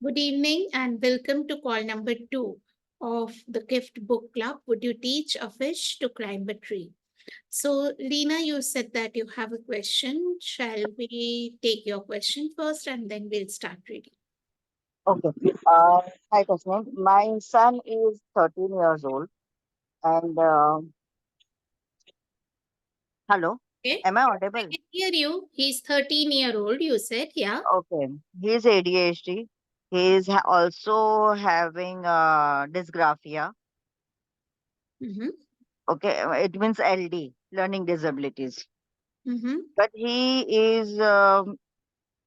Good evening and welcome to call number 2 of the Gift Book Club. Would you teach a fish to climb a tree? So, Lena, you said that you have a question. Shall we take your question first and then we'll start reading? Okay. Hi, Tasneem. My son is 13 years old. And hello, Okay. am I I audible? can hear you. He's 13-year-old, you said, yeah? Okay. He's ADHD. Also having dysgraphia. Mm-hmm. Okay. It means LD, learning disabilities. Mm-hmm. But he is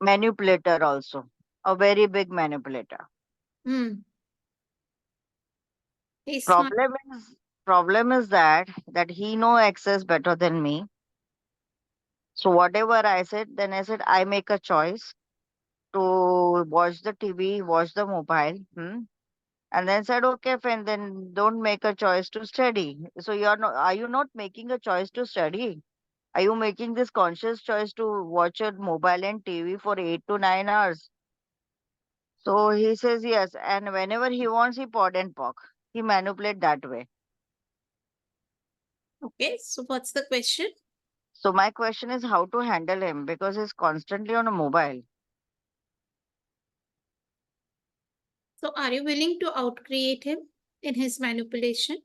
manipulator also, a very big manipulator. Mm. He's smart. Problem is problem is that he know access better than me. So whatever I said, then I said I make a choice to watch the TV, watch the mobile, and then said, okay, fine, then don't make a choice to study. So are you not making a choice to study? Are you making this conscious choice to watch a mobile and TV for 8 to 9 hours? So he says yes, and whenever he wants, he pod and pock. He manipulate that way. Okay, so what's the question? So my question is how to handle him because he's constantly on a mobile. So, are you willing to outcreate him in his manipulation?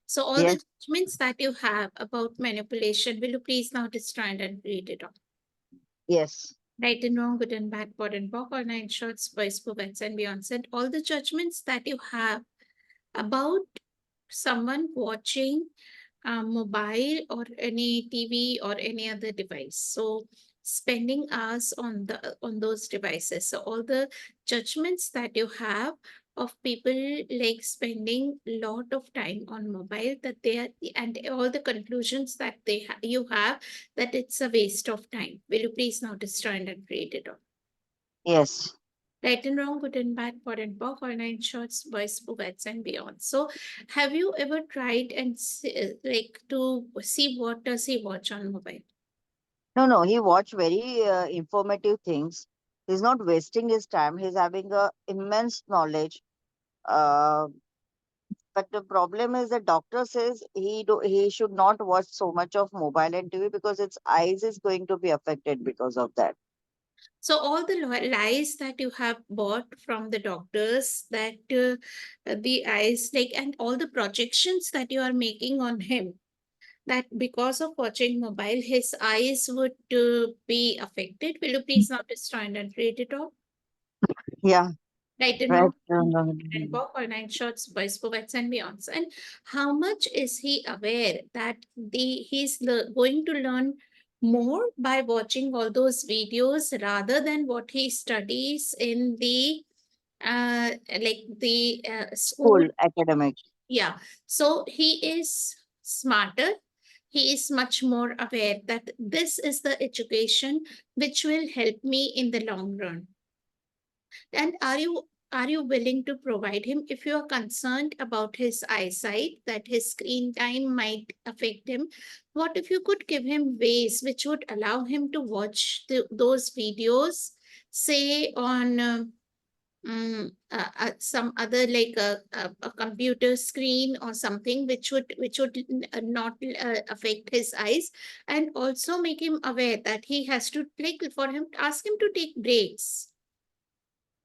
So, all the Yes, judgments that you have about manipulation, will you please now destroy and read it off? yes, Right and wrong, good and bad, pod and pock, or nine shorts, boys, poets, and beyond. Said all the judgments that you have about someone watching mobile or any TV or any other device. So spending hours on those devices. So all the judgments that you have of people like spending lot of time on mobile that they are and all the conclusions that you have that it's a waste of time. Will you please now destroy and create it all? yes. Right and wrong, good and bad, pod and pock, or nine shorts, boys, poets, and beyond. So, have you ever tried and like to see what does he watch on mobile? No, no, he watched very informative things. He's not wasting his time. He's having a immense knowledge. Uh, but the problem is the doctor says he should not watch so much of mobile and TV because its eyes is going to be affected because of that. So, all the lies that you have bought from the doctors, that the eyes, like, and all the projections that you are making on him, that because of watching mobile, his eyes would be affected. Will you please not destroy and read it all? Yeah, Right and right. wrong, and pop or nine shots, boys, poets, and beyonds. And how much is he aware that he's going to learn more by watching all those videos rather than what he studies in the school? School academic. Yeah. So he is smarter. He is much more aware that this is the education which will help me in the long run. And are you willing to provide him if you are concerned about his eyesight, that his screen time might affect him? What if you could give him ways which would allow him to watch those videos, say on some other like a computer screen or something which would not affect his eyes, and also make him aware that he has to like for him ask him to take breaks.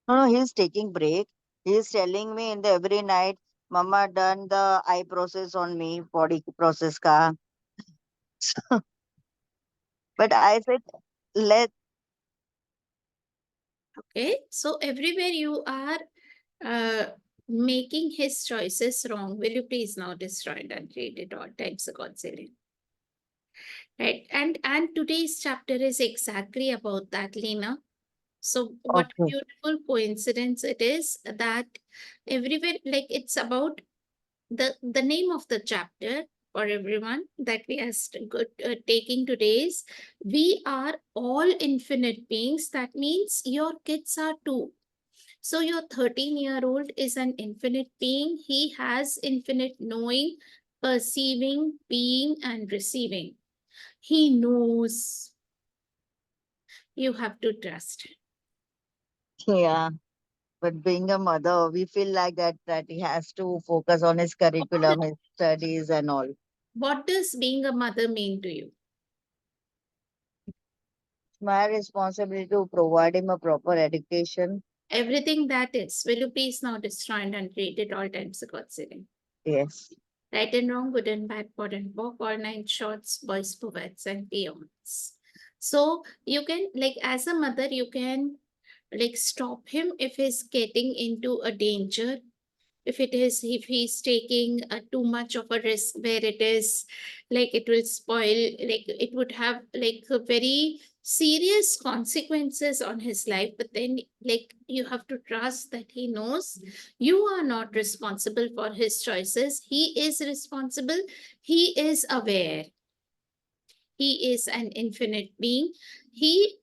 No, no, he's taking break. He's telling me in the every night, Mama done the eye process on me, body process ka. But I said, let Okay, so everywhere you are uh, making his choices wrong. Will you please now destroy it and read it all times a Godzilla? Right, and today's chapter is exactly about that, Lena. So what a okay. beautiful coincidence it is that everywhere, like it's about the name of the chapter for everyone that we are taking today is we are all infinite beings. That means your kids are too. So your 13-year-old is an infinite being. He has infinite knowing, perceiving, being, and receiving. He knows. You have to trust. Yeah. But being a mother, we feel like that he has to focus on his curriculum, his studies and all. What does being a mother mean to you? It's my responsibility to provide him a proper education. Everything that is. Will you please now destroy and uncreate it all times God sitting? Yes. Right and wrong, good and bad, pod and pop, all nine shorts, boys, poets, and beyonds. So you can, like, as a mother, you can like stop him if he's getting into a danger, if he's taking too much of a risk where it is like it will spoil, like it would have like a very serious consequences on his life, but then like you have to trust that he knows you are not responsible for his choices. He is responsible. He is aware. He is an infinite being. He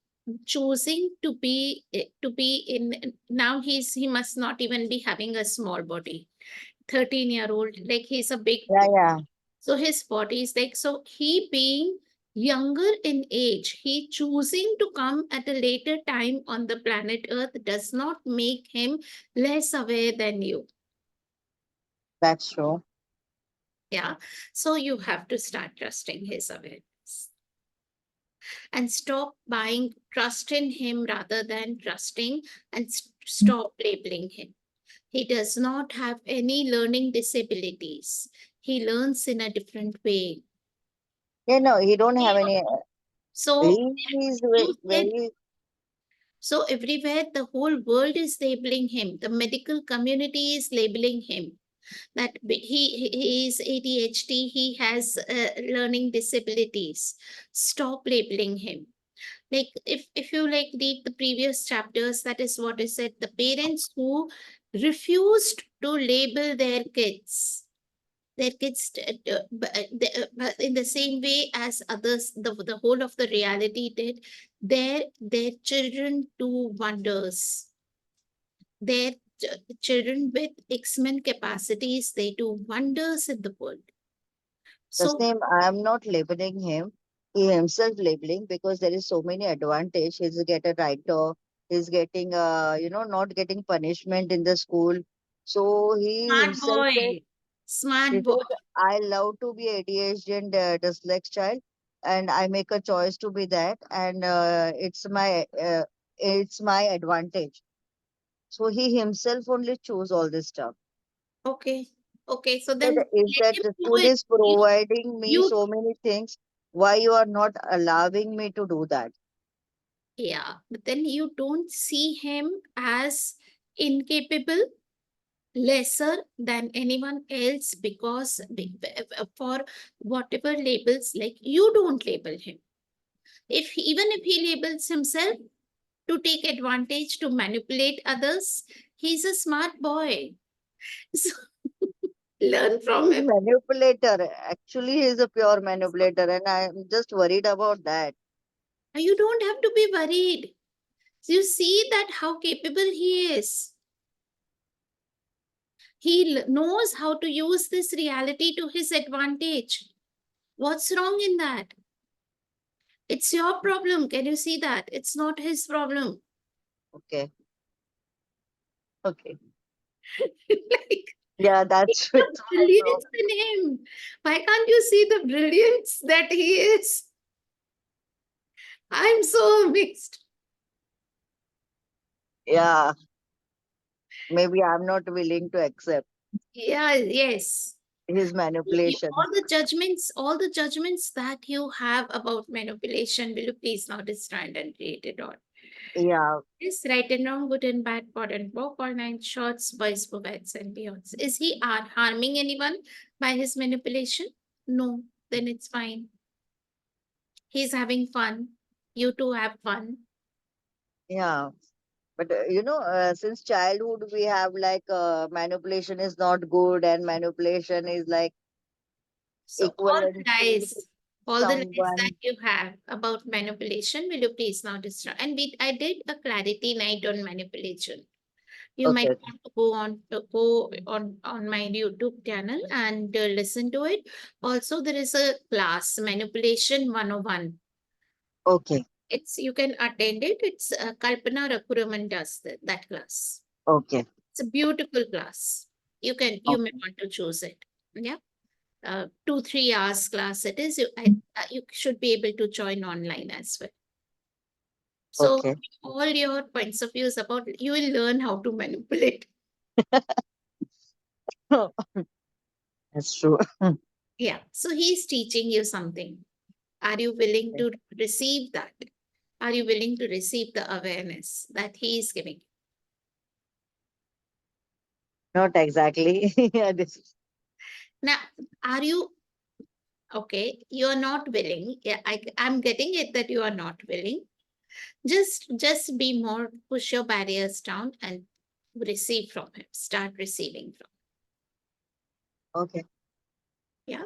choosing to be in now, he must not even be having a small body. 13-year-old, like he's a big Yeah, boy. yeah. So his body is like, so he being younger in age, he choosing to come at a later time on the planet Earth does not make him less aware than you. That's true. Yeah. So you have to start trusting his awareness and stop buying trust in him rather than trusting, and stop labeling him. He does not have any learning disabilities. He learns in a different way. Yeah, no, he don't have any. So He is you said, very. so everywhere the whole world is labeling him. The medical community is labeling him that he is ADHD. He has learning disabilities. Stop labeling him. Like if you like read the previous chapters, that is what is said. The parents who refused to label their kids in the same way as others, the whole of the reality did, their children do wonders. Their children with X-Men capacities, they do wonders in the world. The So same. I'm not labeling him. He himself labeling because there is so many advantage. He's get a writer. He's getting not getting punishment in the school. So he smart himself said, boy, he smart boy. said, I love to be ADHD and dyslexia child, and I make a choice to be that, and it's my advantage. So he himself only choose all this stuff. Okay, okay. So But then if let that him do school it. is providing me You so many things, why you are not allowing me to do that? Yeah, but then you don't see him as incapable, lesser than anyone else, because for whatever labels, like you don't label him. Even if he labels himself to take advantage, to manipulate others, he's a smart boy. So learn from He's him. manipulator. Actually, he's a pure manipulator, and I'm just worried about that. You don't have to be worried. You see that how capable he is. He knows how to use this reality to his advantage. What's wrong in that? It's your problem. Can you see that? It's not his problem. Okay. Okay. Like, Yeah, see that's the it's my brilliance problem. in him. Why can't you see the brilliance that he is? I'm so amazed. Yeah, maybe I'm not willing to accept Yeah, yes. his manipulation. All the judgments that you have about manipulation, will you please now destroy and create it all? Yeah, Is right and wrong, good and bad, pod and walk, all nine shorts, boys, bovettes, and beyonds. Is he harming anyone by his manipulation? No, then it's fine. He's having fun. You too have fun. yeah. But since childhood, we have like manipulation is not good, and manipulation is like So equivalent to all the lies that someone. you have about manipulation, will you please now destroy? And I did a clarity night on manipulation. You might Okay, want to go on my YouTube channel and listen to it. Also, there is a class, Manipulation 101. okay. It's you can attend it. It's Kalpana Rakuraman does that class. Okay. It's a beautiful class. You may Okay. want to choose it. Yeah, 2 3 hours class it is. You should be able to join online as well. So Okay. all your points of views about you will learn how to manipulate. That's true. Yeah. So he's teaching you something. Are you willing to receive that? Are you willing to receive the awareness that he is giving? Not exactly. Yeah, this. Now, are you okay? You are not willing. Yeah, I'm getting it that you are not willing. Just be more, push your barriers down and receive from him. Start receiving from. Okay. Yeah.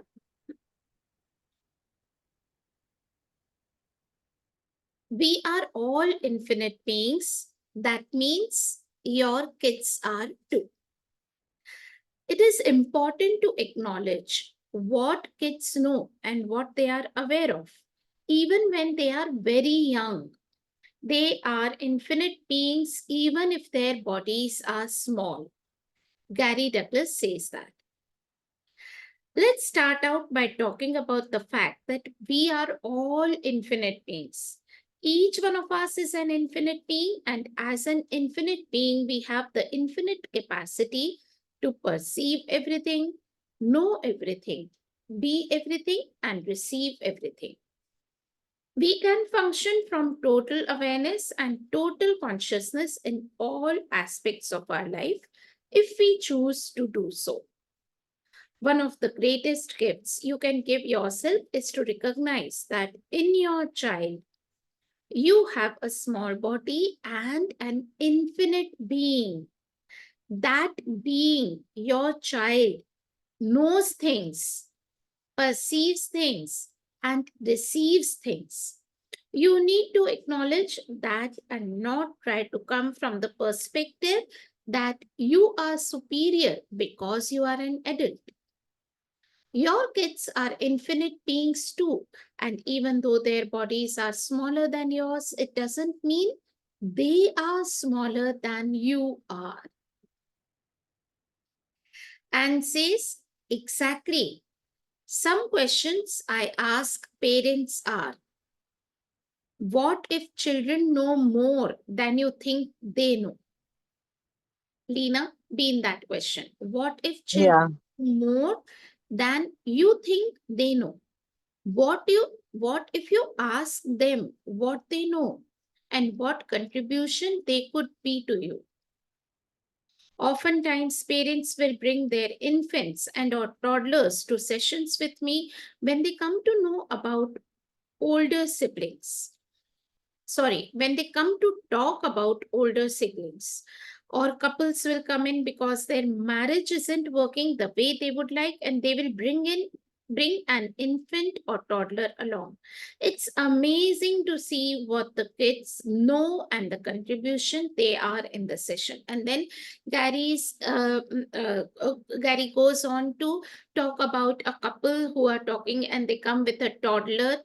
We are all infinite beings. That means your kids are too. It is important to acknowledge what kids know and what they are aware of. Even when they are very young, they are infinite beings, even if their bodies are small. Gary Douglas says that. Let's start out by talking about the fact that we are all infinite beings. Each one of us is an infinite being, and as an infinite being, we have the infinite capacity to perceive everything, know everything, be everything, and receive everything. We can function from total awareness and total consciousness in all aspects of our life if we choose to do so. One of the greatest gifts you can give yourself is to recognize that in your child, you have a small body and an infinite being. That being, your child, knows things, perceives things, and receives things. You need to acknowledge that and not try to come from the perspective that you are superior because you are an adult. Your kids are infinite beings too. And even though their bodies are smaller than yours, it doesn't mean they are smaller than you are. And says, exactly. Some questions I ask parents are, what if children know more than you think they know? Lena, be in that question. What if children Yeah. know more than you think they know? What if you ask them what they know and what contribution they could be to you? Oftentimes, parents will bring their infants and or toddlers to sessions with me when they come to know about older siblings. Sorry, when they come to talk about older siblings, or couples will come in because their marriage isn't working the way they would like, and they will bring an infant or toddler along. It's amazing to see what the kids know and the contribution they are in the session. And then Gary goes on to talk about a couple who are talking and they come with a toddler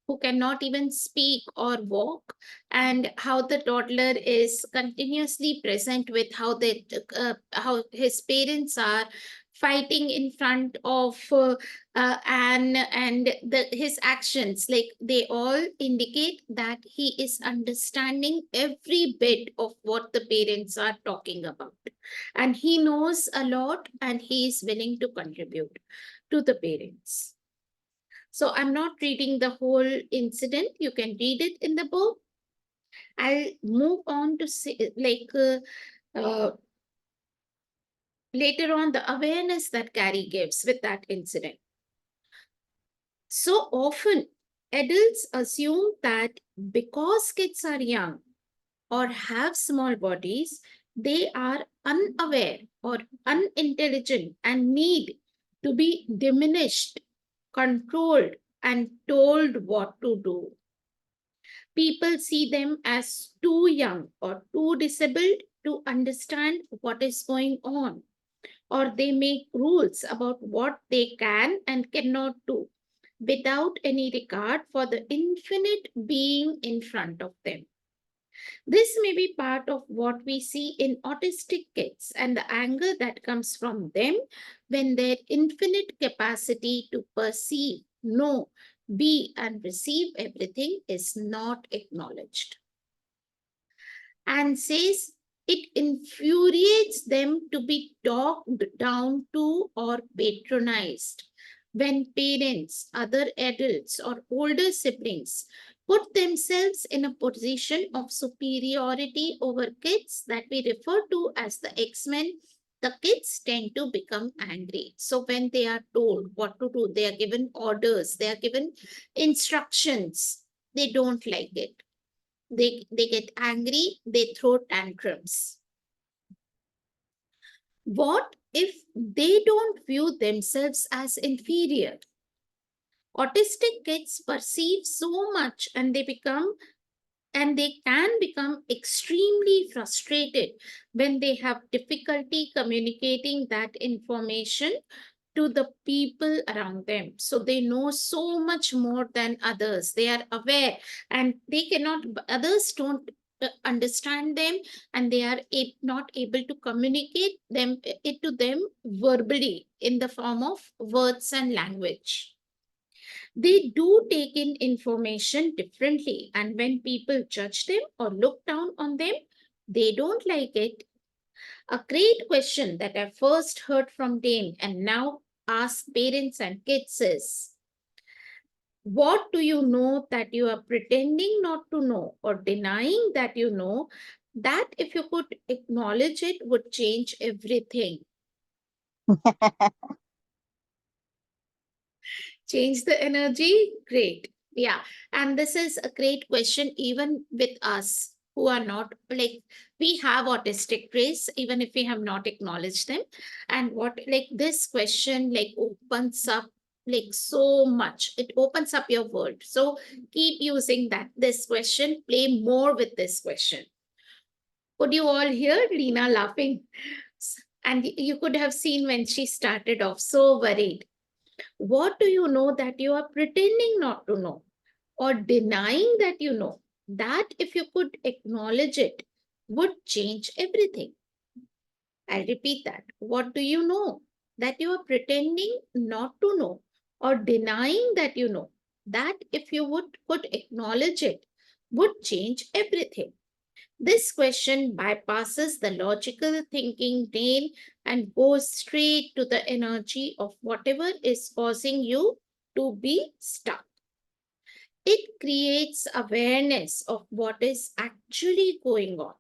who cannot even speak or walk, and how the toddler is continuously present with how his parents are fighting in front of Anne, and his actions, like they all indicate that he is understanding every bit of what the parents are talking about, and he knows a lot and he is willing to contribute to the parents. So I'm not reading the whole incident. You can read it in the book. I'll move on to say, uh, later on, the awareness that Gary gives with that incident. So often, adults assume that because kids are young or have small bodies, they are unaware or unintelligent and need to be diminished, controlled, and told what to do. People see them as too young or too disabled to understand what is going on, or they make rules about what they can and cannot do. without any regard for the infinite being in front of them. This may be part of what we see in autistic kids and the anger that comes from them when their infinite capacity to perceive, know, be, and receive everything is not acknowledged. And says it infuriates them to be talked down to or patronized when parents, other adults, or older siblings put themselves in a position of superiority over kids that we refer to as the X-Men. The kids tend to become angry. So when they are told what to do, they are given orders, they are given instructions, they don't like it. They get angry, they throw tantrums. What if they don't view themselves as inferior? Autistic kids perceive so much and they can become extremely frustrated when they have difficulty communicating that information to the people around them. So they know so much more than others. They are aware and they cannot, others don't understand them, and they are not able to communicate it to them verbally in the form of words and language. They do take in information differently, and when people judge them or look down on them, they don't like it. A great question that I first heard from Dane and now ask parents and kids is, what do you know that you are pretending not to know or denying that you know, that if you could acknowledge it would change everything? Change the energy? Great. Yeah. And this is a great question, even with us who are not like, we have autistic traits, even if we have not acknowledged them. And what, like, this question, like, opens up like so much. It opens up your world. So keep using this question, play more with this question. Could you all hear Lena laughing? And you could have seen when she started off so worried. What do you know that you are pretending not to know or denying that you know? That if you could acknowledge it would change everything. I'll repeat that. What do you know that you are pretending not to know or denying that you know? That if you could acknowledge it would change everything. This question bypasses the logical thinking brain and goes straight to the energy of whatever is causing you to be stuck. It creates awareness of what is actually going on.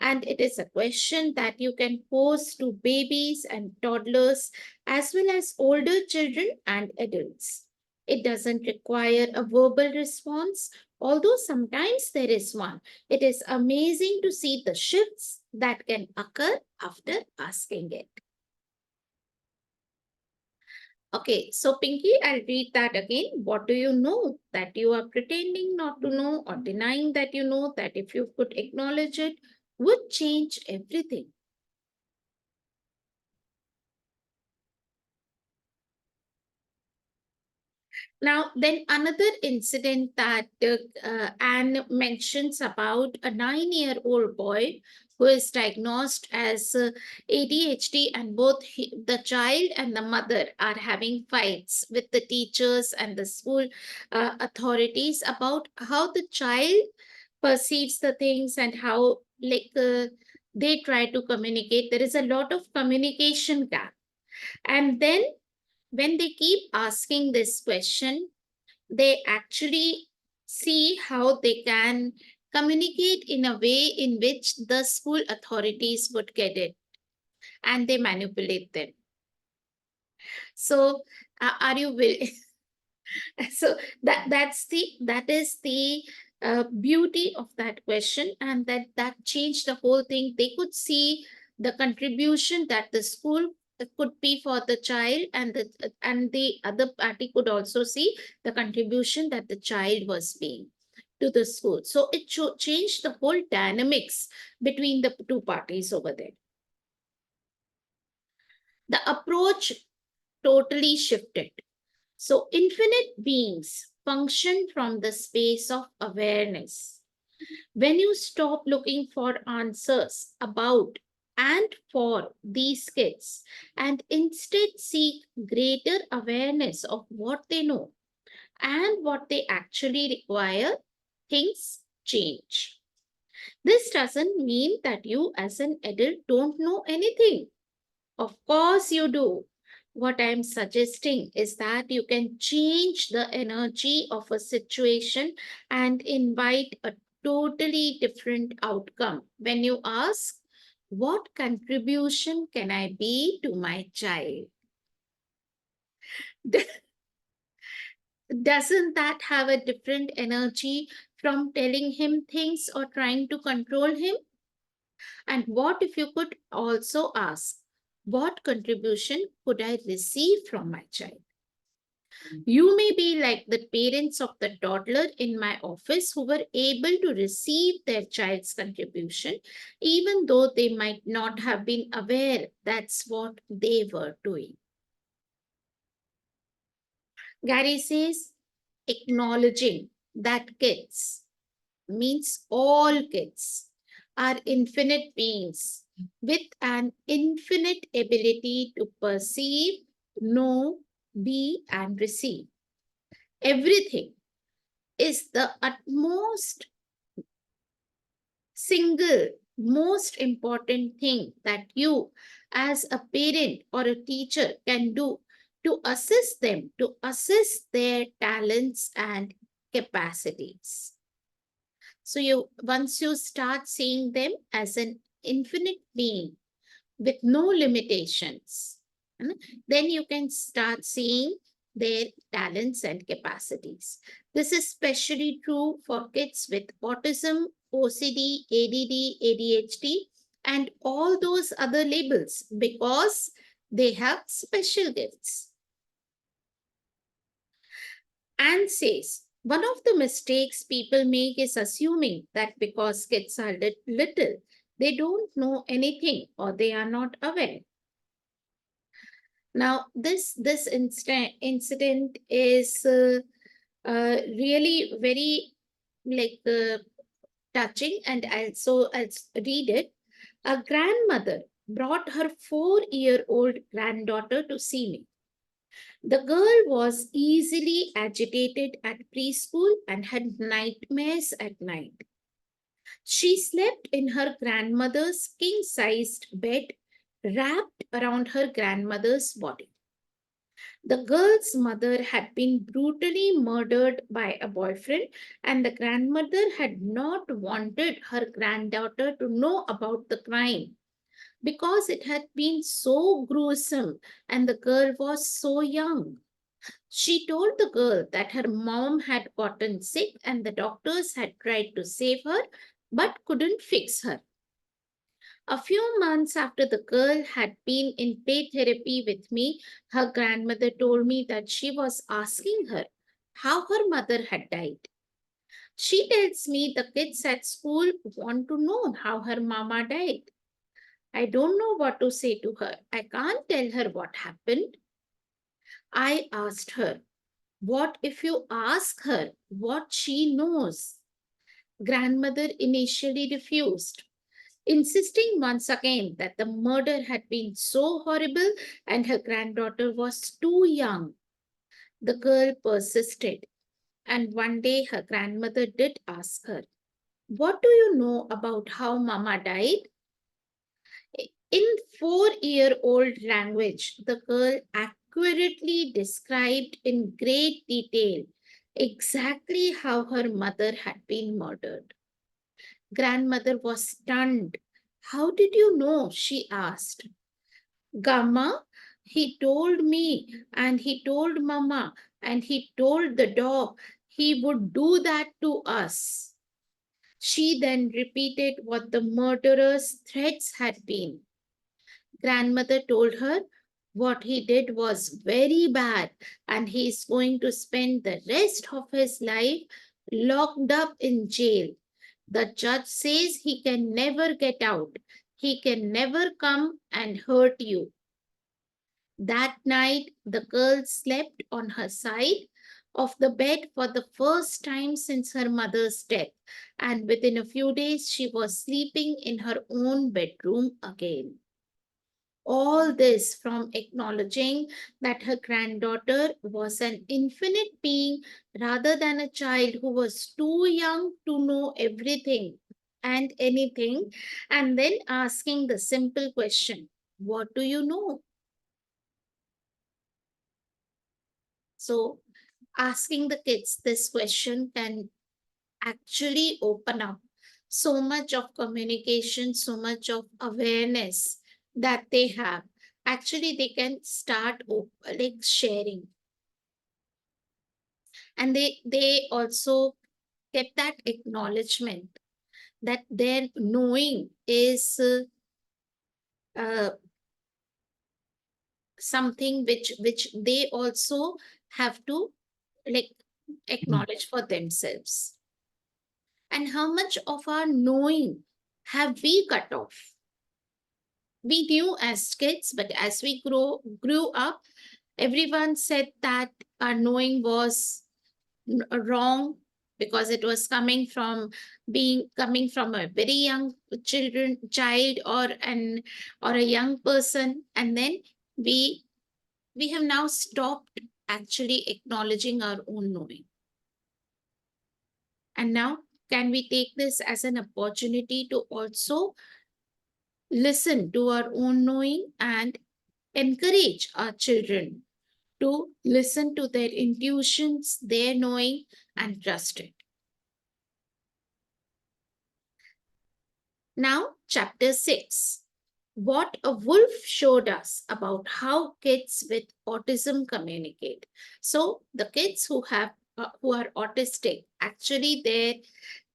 And it is a question that you can pose to babies and toddlers as well as older children and adults. It doesn't require a verbal response, although sometimes there is one. It is amazing to see the shifts that can occur after asking it. Okay, so Pinky, I'll read that again. What do you know that you are pretending not to know or denying that you know, that if you could acknowledge it would change everything? Now, then another incident that Anne mentions about a 9-year-old boy who is diagnosed as ADHD, and both the child and the mother are having fights with the teachers and the school authorities about how the child perceives the things and how, like, they try to communicate. There is a lot of communication gap. And then when they keep asking this question, they actually see how they can communicate in a way in which the school authorities would get it, and they manipulate them. So are you will so that is the beauty of that question, and that changed the whole thing. They could see the contribution that the school could be for the child, and the other party could also see the contribution that the child was being to the school. So it changed the whole dynamics between the two parties over there. The approach totally shifted. So, infinite beings function from the space of awareness. When you stop looking for answers about and for these kids and instead seek greater awareness of what they know and what they actually require, things change. This doesn't mean that you, as an adult, don't know anything. Of course, you do. What I'm suggesting is that you can change the energy of a situation and invite a totally different outcome when you ask, what contribution can I be to my child? Doesn't that have a different energy from telling him things or trying to control him? And what if you could also ask, what contribution could I receive from my child? You may be like the parents of the toddler in my office who were able to receive their child's contribution, even though they might not have been aware that's what they were doing. Gary says, acknowledging that kids means all kids are infinite beings with an infinite ability to perceive, know, be, and receive. Everything is the utmost single most important thing that you as a parent or a teacher can do to assist them to assess their talents and capacities. So you once you start seeing them as an infinite being with no limitations, and then you can start seeing their talents and capacities. This is especially true for kids with autism, OCD, ADD, ADHD, and all those other labels because they have special gifts. And says, one of the mistakes people make is assuming that because kids are little, they don't know anything or they are not aware. Now, this incident is really very like touching, and I'll read it. A grandmother brought her 4-year-old granddaughter to see me. The girl was easily agitated at preschool and had nightmares at night. She slept in her grandmother's king sized bed, wrapped around her grandmother's body. The girl's mother had been brutally murdered by a boyfriend, and the grandmother had not wanted her granddaughter to know about the crime because it had been so gruesome and the girl was so young. She told the girl that her mom had gotten sick and the doctors had tried to save her but couldn't fix her. A few months after the girl had been in play therapy with me, her grandmother told me that she was asking her how her mother had died. She tells me the kids at school want to know how her mama died. I don't know what to say to her. I can't tell her what happened. I asked her, what if you ask her what she knows? Grandmother initially refused, insisting once again that the murder had been so horrible and her granddaughter was too young. The girl persisted, and one day her grandmother did ask her, what do you know about how Mama died? In 4-year-old language, the girl accurately described in great detail exactly how her mother had been murdered. Grandmother was stunned. How did you know? She asked. Gamma, he told me, and he told Mama, and he told the dog he would do that to us. She then repeated what the murderer's threats had been. Grandmother told her what he did was very bad, and he is going to spend the rest of his life locked up in jail. The judge says he can never get out. He can never come and hurt you. That night, the girl slept on her side of the bed for the first time since her mother's death, and within a few days, she was sleeping in her own bedroom again. All this from acknowledging that her granddaughter was an infinite being rather than a child who was too young to know everything and anything, and then asking the simple question, what do you know? So, asking the kids this question can actually open up so much of communication, so much of awareness that they have. Actually, they can start like sharing, and they also get that acknowledgement that their knowing is uh, something which they also have to like acknowledge for themselves. And how much of our knowing have we cut off? We knew as kids, but as we grew up, everyone said that our knowing was wrong because it was coming from a very young child or a young person, and then we we have now stopped actually acknowledging our own knowing. And now, can we take this as an opportunity to also listen to our own knowing and encourage our children to listen to their intuitions, their knowing, and trust it? Now, chapter 6, what a wolf showed us about how kids with autism communicate. So, the kids who are autistic, actually their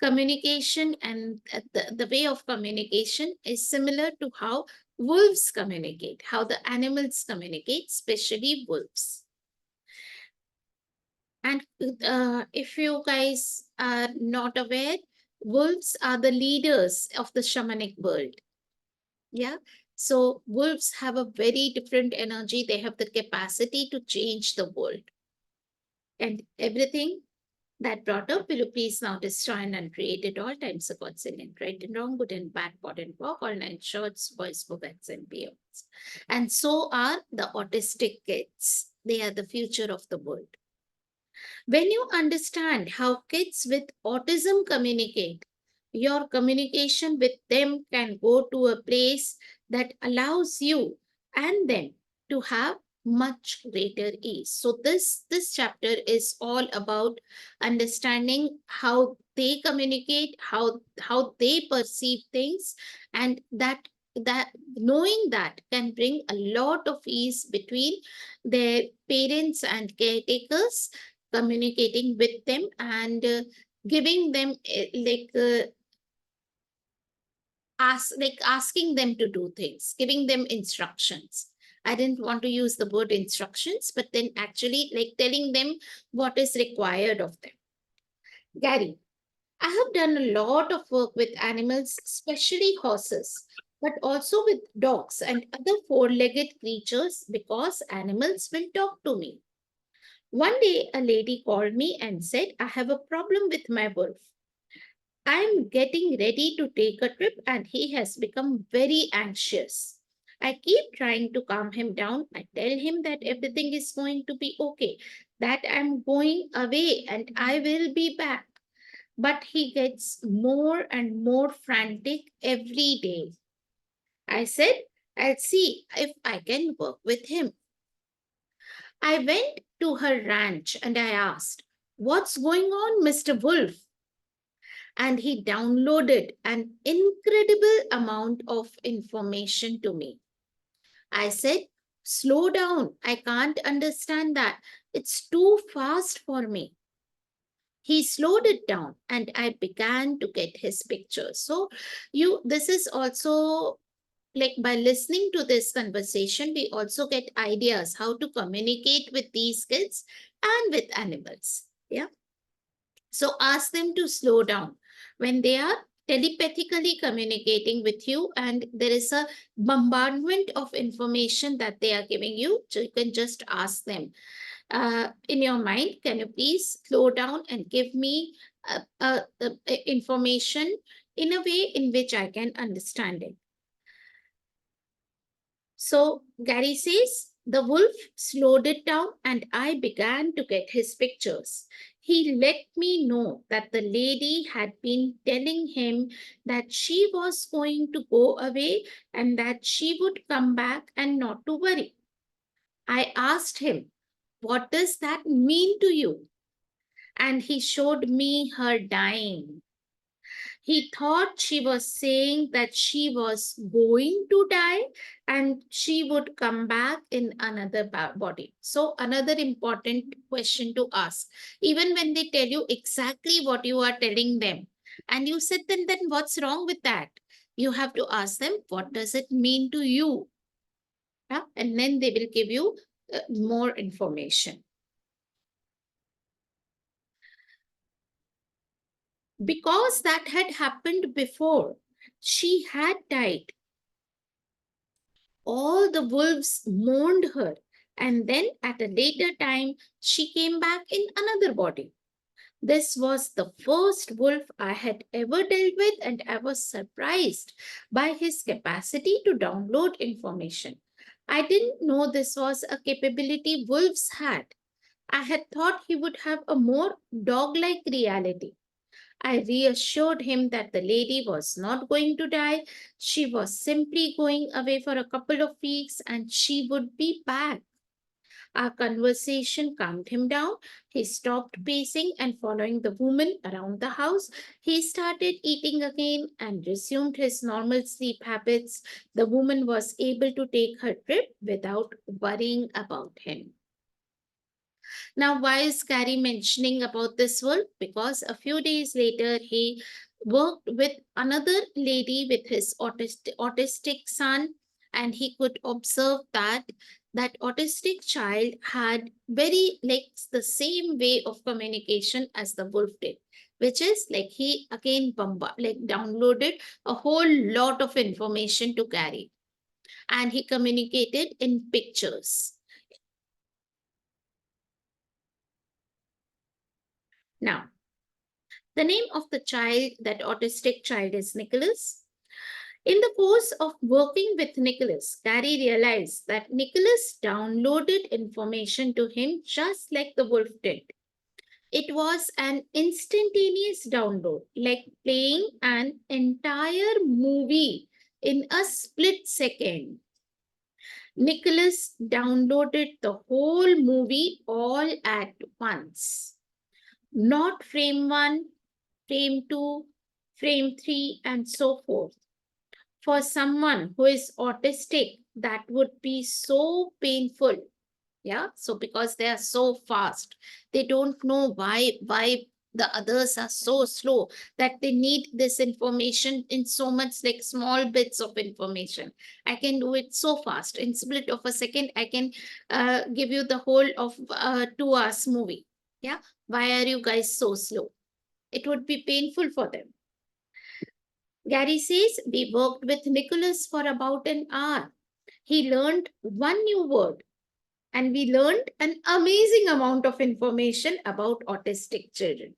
communication and the way of communication is similar to how wolves communicate, how the animals communicate, especially wolves. And if you guys are not aware, wolves are the leaders of the shamanic world. Yeah. So wolves have a very different energy. They have the capacity to change the world. And everything that brought up, will you please now destroy and uncreate it all times of God's in right and wrong, good and bad, pot and pork, all nine shorts, boys, bets, and beyonds. And so are the autistic kids. They are the future of the world. When you understand how kids with autism communicate, your communication with them can go to a place that allows you and them to have much greater ease. So this chapter is all about understanding how they communicate, how they perceive things, and that knowing that can bring a lot of ease between their parents and caretakers, communicating with them and giving them asking them to do things, giving them instructions. I didn't want to use the word instructions, but then actually like telling them what is required of them. Gary, I have done a lot of work with animals, especially horses, but also with dogs and other four-legged creatures because animals will talk to me. One day, a lady called me and said, I have a problem with my wolf. I'm getting ready to take a trip and he has become very anxious. I keep trying to calm him down. I tell him that everything is going to be okay, that I'm going away and I will be back. But he gets more and more frantic every day. I said, I'll see if I can work with him. I went to her ranch and I asked, what's going on, Mr. Wolf? And he downloaded an incredible amount of information to me. I said, slow down. I can't understand that. It's too fast for me. He slowed it down and I began to get his pictures. So, this is also like by listening to this conversation, we also get ideas how to communicate with these kids and with animals. Yeah. So ask them to slow down when they are telepathically communicating with you, and there is a bombardment of information that they are giving you. So you can just ask them, in your mind, can you please slow down and give me information in a way in which I can understand it. So Gary says, the wolf slowed it down and I began to get his pictures. He let me know that the lady had been telling him that she was going to go away and that she would come back and not to worry. I asked him, what does that mean to you? And he showed me her dying. He thought she was saying that she was going to die and she would come back in another body. So, another important question to ask, even when they tell you exactly what you are telling them, and you said, then what's wrong with that? You have to ask them, what does it mean to you? Yeah? And then they will give you more information. Because that had happened before, she had died. All the wolves mourned her, and then at a later time, she came back in another body. This was the first wolf I had ever dealt with, and I was surprised by his capacity to download information. I didn't know this was a capability wolves had. I had thought he would have a more dog like reality. I reassured him that the lady was not going to die. She was simply going away for a couple of weeks and she would be back. Our conversation calmed him down. He stopped pacing and following the woman around the house. He started eating again and resumed his normal sleep habits. The woman was able to take her trip without worrying about him. Now, why is Carrie mentioning about this work? Because a few days later, he worked with another lady with his autistic son, and he could observe that that autistic child had very like the same way of communication as the wolf did, which is like he again downloaded a whole lot of information to Carrie, and he communicated in pictures. Now, the name of the child, that autistic child, is Nicholas. In the course of working with Nicholas, Gary realized that Nicholas downloaded information to him just like the wolf did. It was an instantaneous download, like playing an entire movie in a split second. Nicholas downloaded the whole movie all at once, not frame one, frame 2, frame 3, and so forth. For someone who is autistic, that would be so painful. Yeah. So because they are so fast, they don't know why the others are so slow, that they need this information in so much like small bits of information. I can do it so fast. In split of a second, I can give you the whole of 2 hours movie. Yeah. Why are you guys so slow? It would be painful for them. Gary says we worked with Nicholas for about an hour. He learned one new word, and we learned an amazing amount of information about autistic children.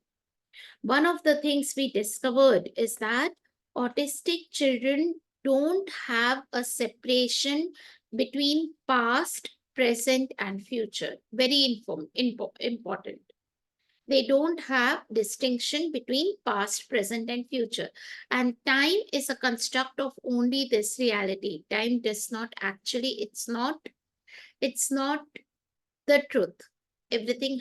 One of the things we discovered is that autistic children don't have a separation between past, present, and future. Very important. They don't have distinction between past, present, and future. And time is a construct of only this reality. Time does not actually, it's not the truth. Everything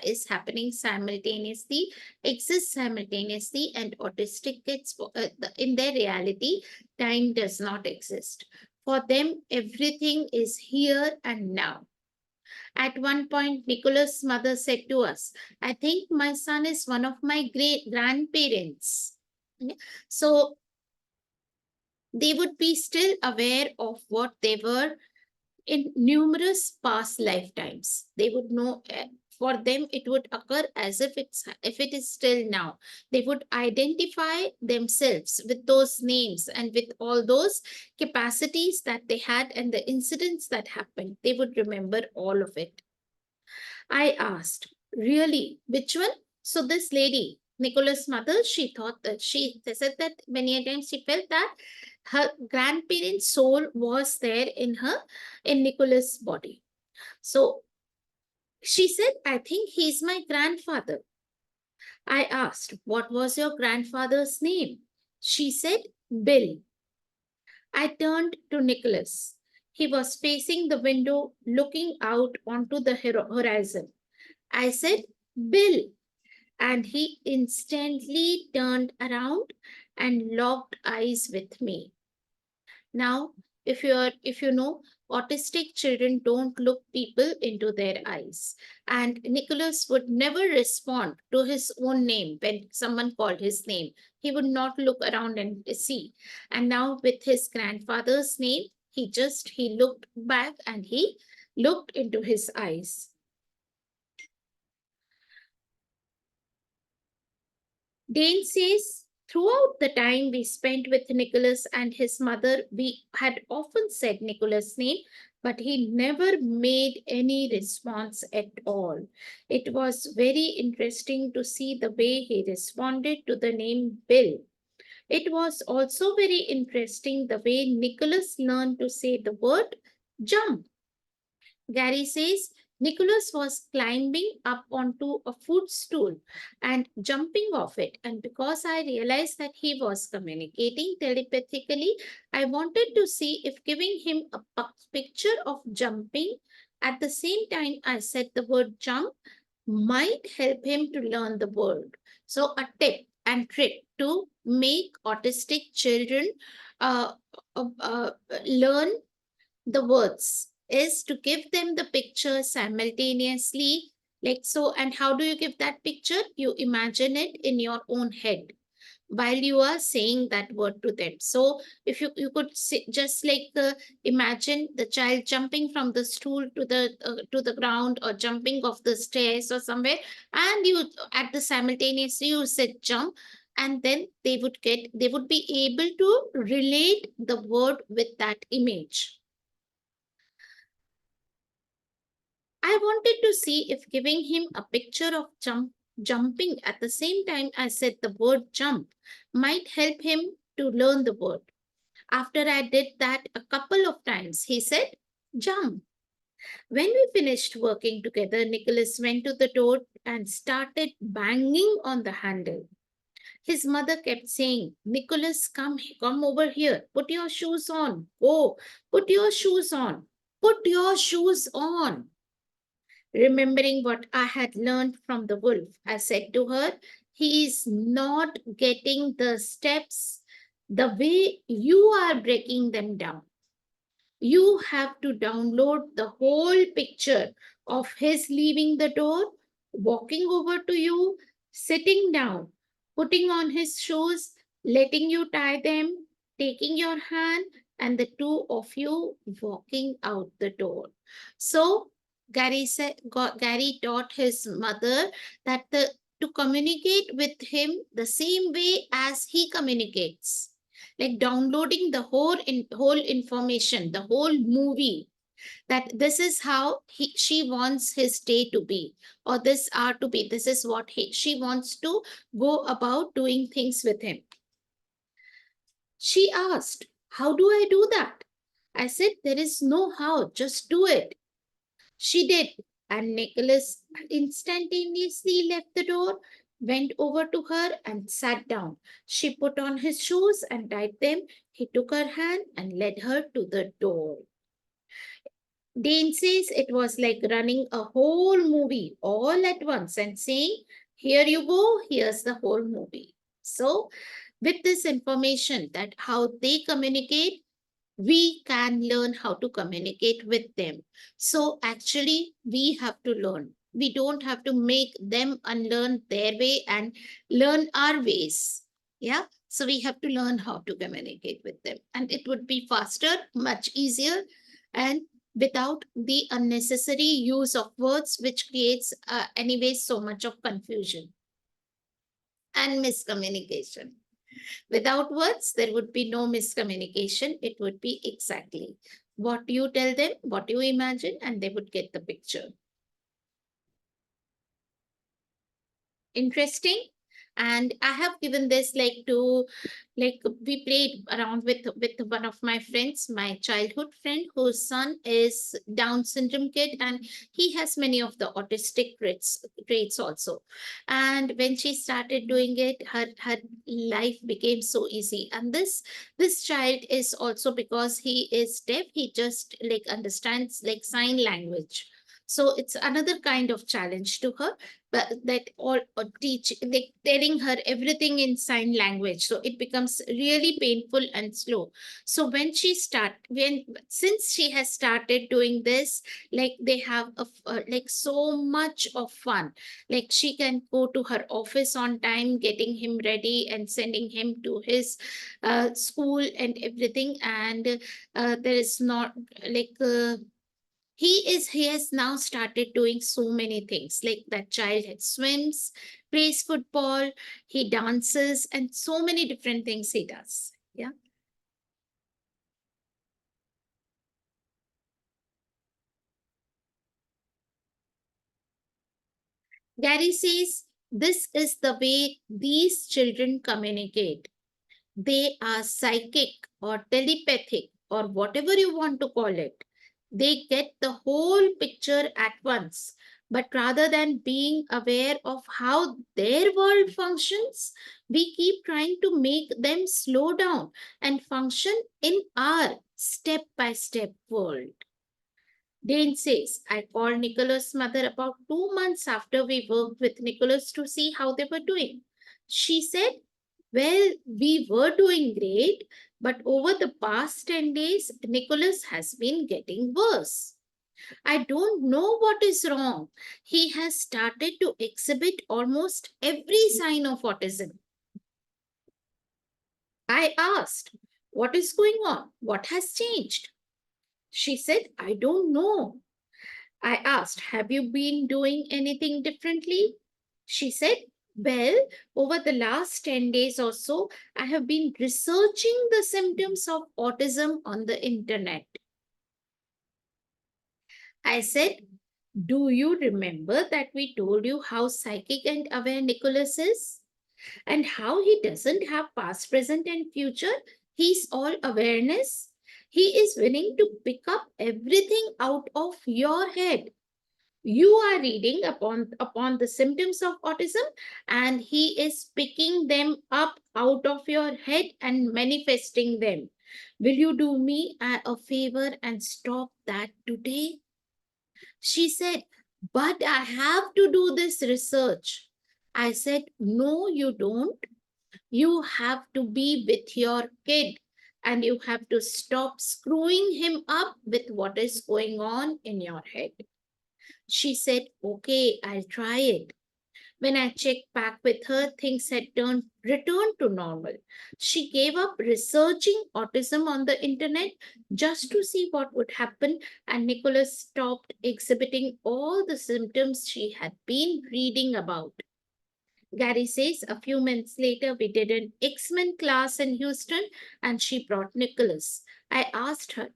is happening simultaneously, exists simultaneously, and autistic kids, in their reality, time does not exist. For them, everything is here and now. At one point, Nicola's mother said to us, I think my son is one of my great grandparents. Yeah. So they would be still aware of what they were in numerous past lifetimes. They would know For them, it would occur as if it is still now. They would identify themselves with those names and with all those capacities that they had and the incidents that happened. They would remember all of it. I asked, really, which one? So this lady, Nicola's mother, she thought that she said that many a times she felt that her grandparent's soul was there in Nicola's body. So she said, I think he's my grandfather. I asked, what was your grandfather's name? She said, Bill. I turned to Nicholas. He was facing the window, looking out onto the horizon. I said, Bill. And he instantly turned around and locked eyes with me. Now, if you know, autistic children don't look people into their eyes. And Nicholas would never respond to his own name when someone called his name. He would not look around and see. And now with his grandfather's name, he looked back and he looked into his eyes. Dane says, throughout the time we spent with Nicholas and his mother, we had often said Nicholas' name, but he never made any response at all. It was very interesting to see the way he responded to the name Bill. It was also very interesting the way Nicholas learned to say the word jump. Gary says Nicholas was climbing up onto a footstool and jumping off it. And because I realized that he was communicating telepathically, I wanted to see if giving him a picture of jumping at the same time I said the word jump might help him to learn the word. So, a tip and trick to make autistic children uh, uh, uh, learn the words is to give them the picture simultaneously, like so. And how do you give that picture? You imagine it in your own head while you are saying that word to them. So if you could just like imagine the child jumping from the stool to the ground, or jumping off the stairs or somewhere, and you at the simultaneously you said jump, and then they would be able to relate the word with that image. I wanted to see if giving him a picture of jumping at the same time I said the word jump might help him to learn the word. After I did that a couple of times, he said, jump. When we finished working together, Nicholas went to the door and started banging on the handle. His mother kept saying, Nicholas, come over here. Put your shoes on. Oh, put your shoes on. Put your shoes on. Remembering what I had learned from the wolf, I said to her, he is not getting the steps the way you are breaking them down. You have to download the whole picture of his leaving the door, walking over to you, sitting down, putting on his shoes, letting you tie them, taking your hand, and the two of you walking out the door. So Gary taught his mother that to communicate with him the same way as he communicates, like downloading the whole information, the whole movie, that this is how she wants his day to be, or this are to be, this is what she wants to go about doing things with him. She asked, how do I do that? I said, there is no how, just do it. She did, and Nicholas instantaneously left the door, went over to her, and sat down. She put on his shoes and tied them. He took her hand and led her to the door. Dane says it was like running a whole movie all at once and saying, here you go, here's the whole movie. So, with this information that how they communicate, we can learn how to communicate with them. So actually, we have to learn. We don't have to make them unlearn their way and learn our ways. Yeah. So we have to learn how to communicate with them. And it would be faster, much easier, and without the unnecessary use of words, which creates, anyway, so much of confusion and miscommunication. Without words, there would be no miscommunication. It would be exactly what you tell them, what you imagine, and they would get the picture. Interesting. And I have given this like to, like, we played around with one of my friends, my childhood friend, whose son is Down syndrome kid, and he has many of the autistic traits also. And when she started doing it, her life became so easy. And this child is also, because he is deaf, he just like understands like sign language. So it's another kind of challenge to her, but that all or teach, like telling her everything in sign language, so it becomes really painful and slow. So when since she has started doing this, like they have like so much of fun. Like she can go to her office on time, getting him ready and sending him to his school and everything. And there is not like he has now started doing so many things. Like that child had swims, plays football, he dances, and so many different things he does. Yeah. Gary says this is the way these children communicate. They are psychic or telepathic or whatever you want to call it. They get the whole picture at once. But rather than being aware of how their world functions, we keep trying to make them slow down and function in our step by step world. Dane says, I called Nicholas' mother about 2 months after we worked with Nicholas to see how they were doing. She said, well, we were doing great, but over the past 10 days, Nicholas has been getting worse. I don't know what is wrong. He has started to exhibit almost every sign of autism. I asked, what is going on? What has changed? She said, I don't know. I asked, have you been doing anything differently? She said, well, over the last 10 days or so, I have been researching the symptoms of autism on the internet. I said, do you remember that we told you how psychic and aware Nicholas is? And how he doesn't have past, present, and future? He's all awareness. He is willing to pick up everything out of your head. You are reading upon the symptoms of autism, and he is picking them up out of your head and manifesting them. Will you do me a favor and stop that today? She said, but I have to do this research. I said, no, you don't. You have to be with your kid, and you have to stop screwing him up with what is going on in your head. She said, okay, I'll try it. When I checked back with her, things had returned to normal. She gave up researching autism on the internet just to see what would happen, and Nicholas stopped exhibiting all the symptoms she had been reading about. Gary says a few months later, we did an X-Men class in Houston, and she brought Nicholas. I asked her,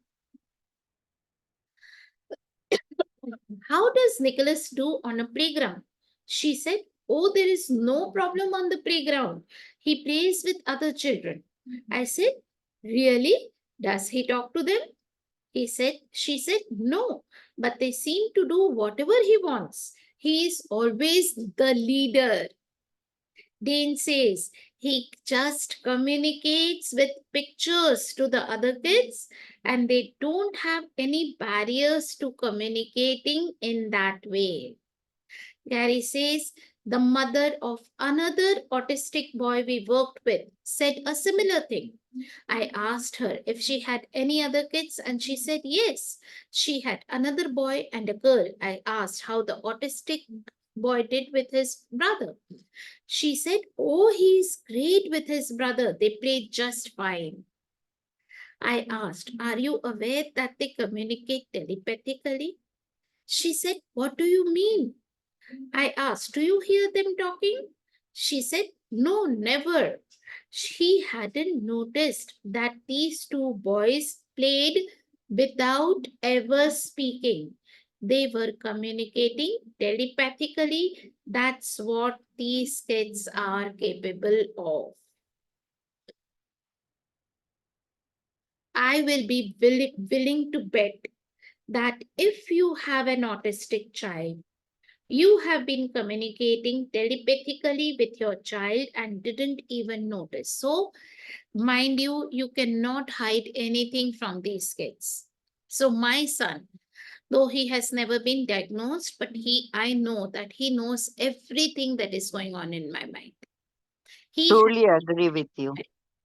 how does Nicholas do on a playground? She said, oh, there is no problem on the playground. He plays with other children. I said, really? Does he talk to them? She said, no, but they seem to do whatever he wants. He is always the leader. Dane says he just communicates with pictures to the other kids, and they don't have any barriers to communicating in that way. Gary says the mother of another autistic boy we worked with said a similar thing. I asked her if she had any other kids, and she said yes. She had another boy and a girl. I asked how the autistic boy did with his brother. She said, oh, he's great with his brother. They played just fine. I asked, "Are you aware that they communicate telepathically?" She said, "What do you mean?" I asked, "Do you hear them talking?" She said, "No, never." She hadn't noticed that these two boys played without ever speaking. They were communicating telepathically. That's what these kids are capable of. I will be willing to bet that if you have an autistic child, you have been communicating telepathically with your child and didn't even notice. So, mind you, you cannot hide anything from these kids. So, my son, though he has never been diagnosed, but I know that he knows everything that is going on in my mind. He has, Truly agree with you.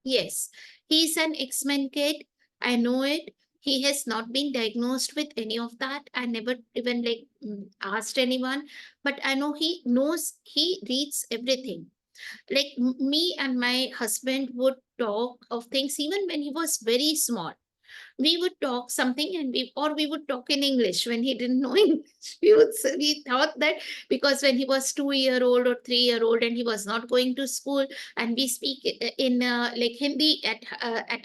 yes, he's an X-Men kid. I know it. He has not been diagnosed with any of that. I never even asked anyone, but I know he knows, he reads everything. Like me and my husband would talk of things even when he was very small. We would talk something and we would talk in English when he didn't know English. We thought that because when he was 2 year old or 3 year old and he was not going to school, and we speak in like Hindi at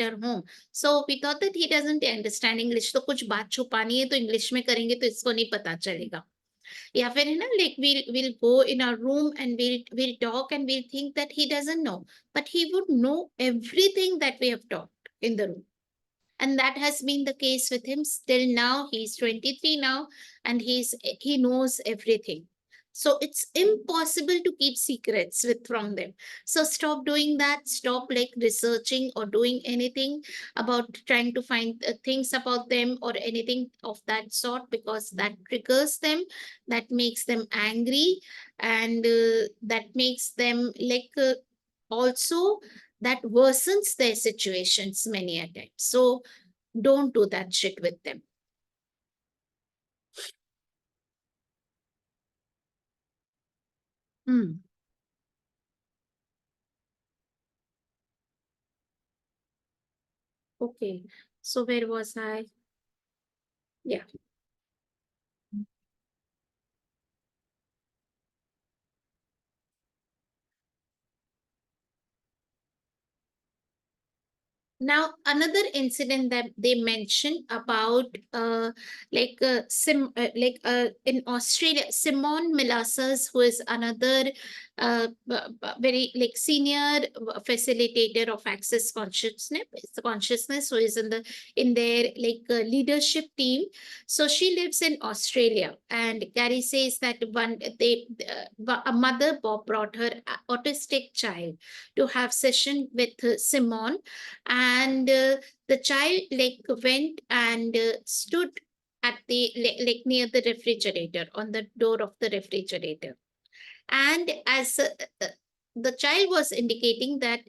our home, so we thought that he doesn't understand English, तो कुछ बात छुपानी है तो English में करेंगे तो इसको नहीं पता चलेगा. या फिर है ना, like we'll go in our room and we'll talk and we'll think that he doesn't know, but he would know everything that we have talked in the room. And that has been the case with him still now. He's 23 now, and he knows everything. So it's impossible to keep secrets with from them. So stop doing that. Stop like researching or doing anything about trying to find things about them or anything of that sort, because that triggers them, that makes them angry, and that makes them also that worsens their situations many a time. So don't do that shit with them. Hmm. Okay. So where was I? Yeah. Now, another incident that they mentioned about, in Australia, Simone Milasas, who is another very like senior facilitator of access consciousness, who is in their leadership team. So she lives in Australia, and Gary says that a mother brought her autistic child to have session with Simone, and the child went and stood at the near the refrigerator, on the door of the refrigerator. And as the child was indicating that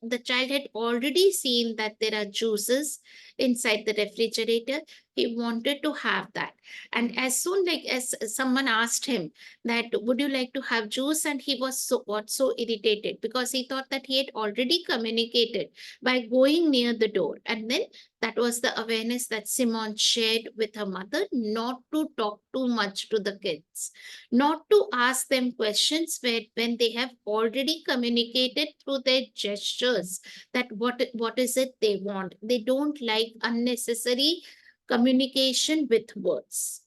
the child had already seen that there are juices inside the refrigerator. He wanted to have that, and as soon as someone asked him that would you like to have juice, and he was got so irritated because he thought that he had already communicated by going near the door. And then that was the awareness that Simon shared with her mother, not to talk too much to the kids, not to ask them questions when they have already communicated through their gestures that what is it they want. They don't like unnecessary communication with words.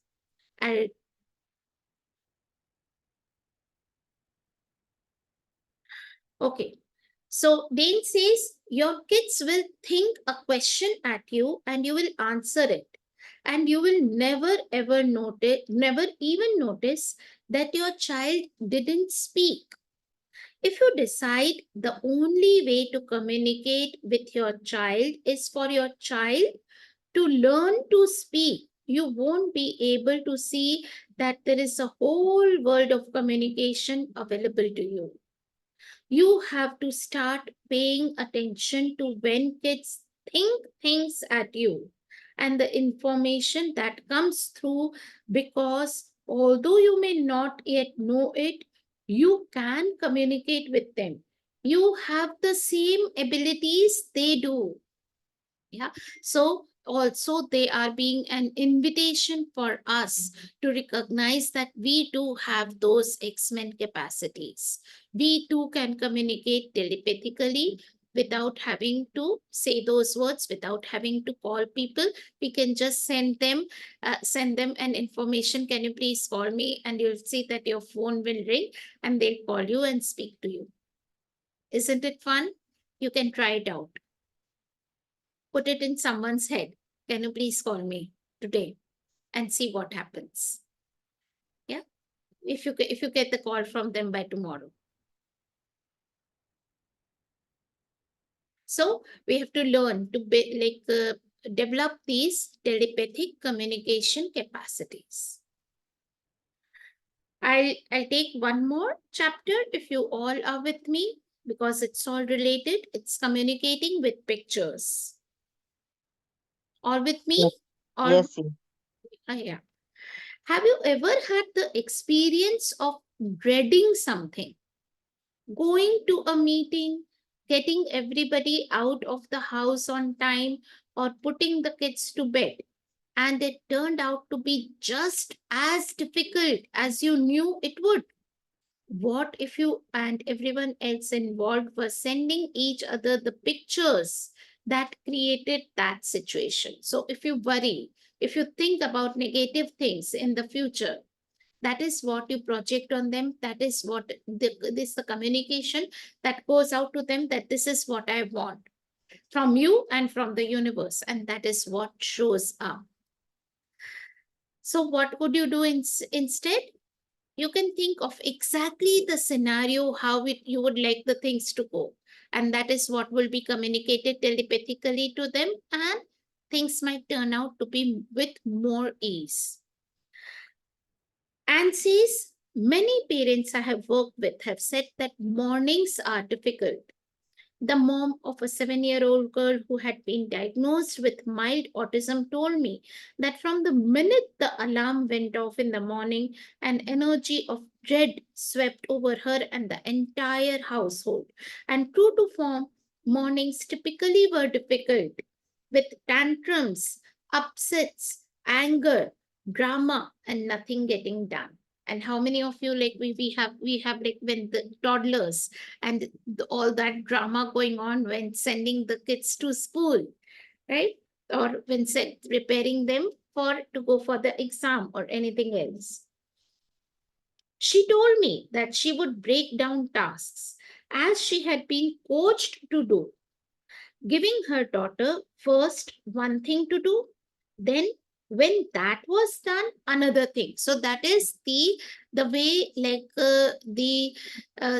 And okay, so Dane says your kids will think a question at you and you will answer it, and you will never even notice that your child didn't speak. If you decide the only way to communicate with your child is for your child to learn to speak, you won't be able to see that there is a whole world of communication available to you. You have to start paying attention to when kids think things at you and the information that comes through, because although you may not yet know it, you can communicate with them. You have the same abilities they do. Yeah. So also they are being an invitation for us to recognize that we do have those X-Men capacities. We too can communicate telepathically without having to say those words, without having to call people. We can just send them an information. Can you please call me? And you'll see that your phone will ring and they'll call you and speak to you. Isn't it fun? You can try it out. Put it in someone's head. Can you please call me today and see what happens? Yeah. If you get the call from them by tomorrow. So we have to learn to develop these telepathic communication capacities. I'll take one more chapter if you all are with me because it's all related. It's communicating with pictures. All with me? Yes, All yes, yes. yeah. Have you ever had the experience of dreading something? Going to a meeting, getting everybody out of the house on time, or putting the kids to bed. And it turned out to be just as difficult as you knew it would. What if you and everyone else involved were sending each other the pictures that created that situation? So, if you worry, if you think about negative things in the future, that is what you project on them. That is what this the communication that goes out to them, that this is what I want from you and from the universe, and that is what shows up. So what would you do instead? You can think of exactly the scenario how you would like the things to go, and that is what will be communicated telepathically to them, and things might turn out to be with more ease. And says many parents I have worked with have said that mornings are difficult. The mom of a 7-year-old girl who had been diagnosed with mild autism told me that from the minute the alarm went off in the morning, an energy of dread swept over her and the entire household. And true to form, mornings typically were difficult, with tantrums, upsets, anger, drama, and nothing getting done. And how many of you, like we have like when the toddlers and all that drama going on when sending the kids to school, right? Or when preparing them for to go for the exam or anything else. She told me that she would break down tasks as she had been coached to do, giving her daughter first one thing to do, then when that was done, another thing. So that is the way the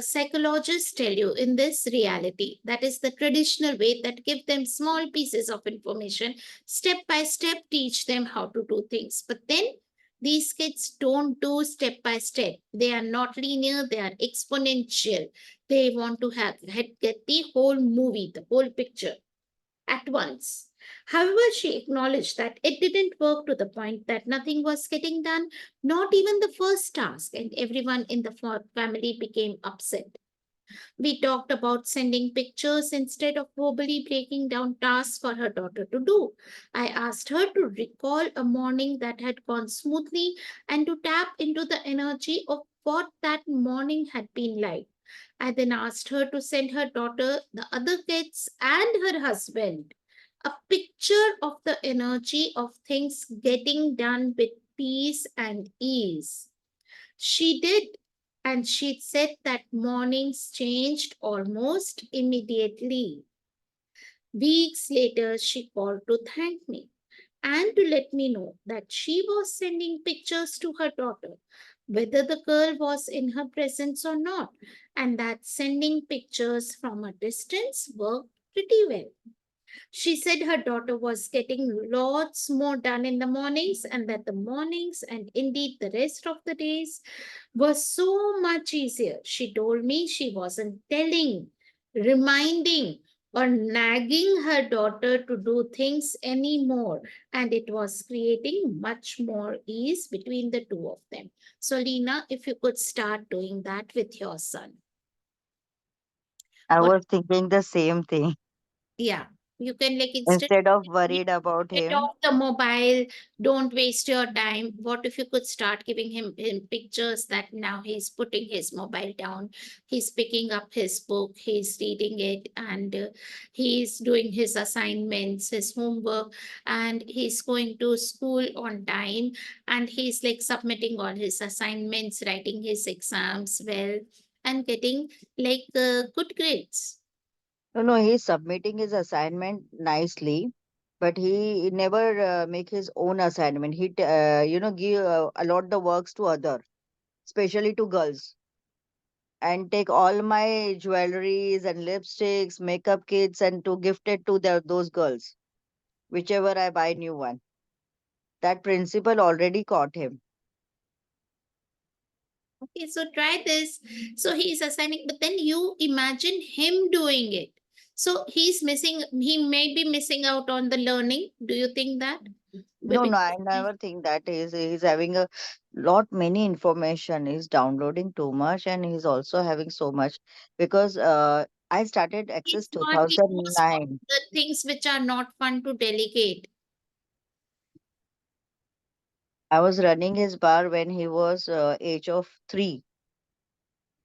psychologists tell you in this reality. That is the traditional way that give them small pieces of information, step by step, teach them how to do things. But then these kids don't do step by step. They are not linear, they are exponential. They want to get the whole movie, the whole picture at once. However, she acknowledged that it didn't work to the point that nothing was getting done, not even the first task, and everyone in the family became upset. We talked about sending pictures instead of verbally breaking down tasks for her daughter to do. I asked her to recall a morning that had gone smoothly and to tap into the energy of what that morning had been like. I then asked her to send her daughter, the other kids, and her husband a picture of the energy of things getting done with peace and ease. She did, and she said that mornings changed almost immediately. Weeks later, she called to thank me and to let me know that she was sending pictures to her daughter, whether the girl was in her presence or not, and that sending pictures from a distance worked pretty well. She said her daughter was getting lots more done in the mornings, and that the mornings and indeed the rest of the days was so much easier. She told me she wasn't telling, reminding, or nagging her daughter to do things anymore, and it was creating much more ease between the two of them. So, Lena, if you could start doing that with your son. I What? was thinking the same thing. Yeah. You can, like, instead Instead of of worried about get him. off the mobile, don't waste your time. What if you could start giving him pictures that now he's putting his mobile down, he's picking up his book, he's reading it, and he's doing his assignments, his homework, and he's going to school on time, and he's like submitting all his assignments, writing his exams well, and getting like good grades. No, no, he's submitting his assignment nicely, but he never make his own assignment. Give allot the works to other, especially to girls, and take all my jewelries and lipsticks, makeup kits, and to gift it to those girls, whichever I buy new one. That principal already caught him. Okay, so try this. So he's assigning, but then you imagine him doing it. So he's missing, he may be missing out on the learning. Do you think that? No, no, Because I never think that he's having a lot many information. He's downloading too much, and he's also having so much because I started he's Access smart, he knows what 2009. the things which are not fun to delegate. I was running his bar when he was age of 3.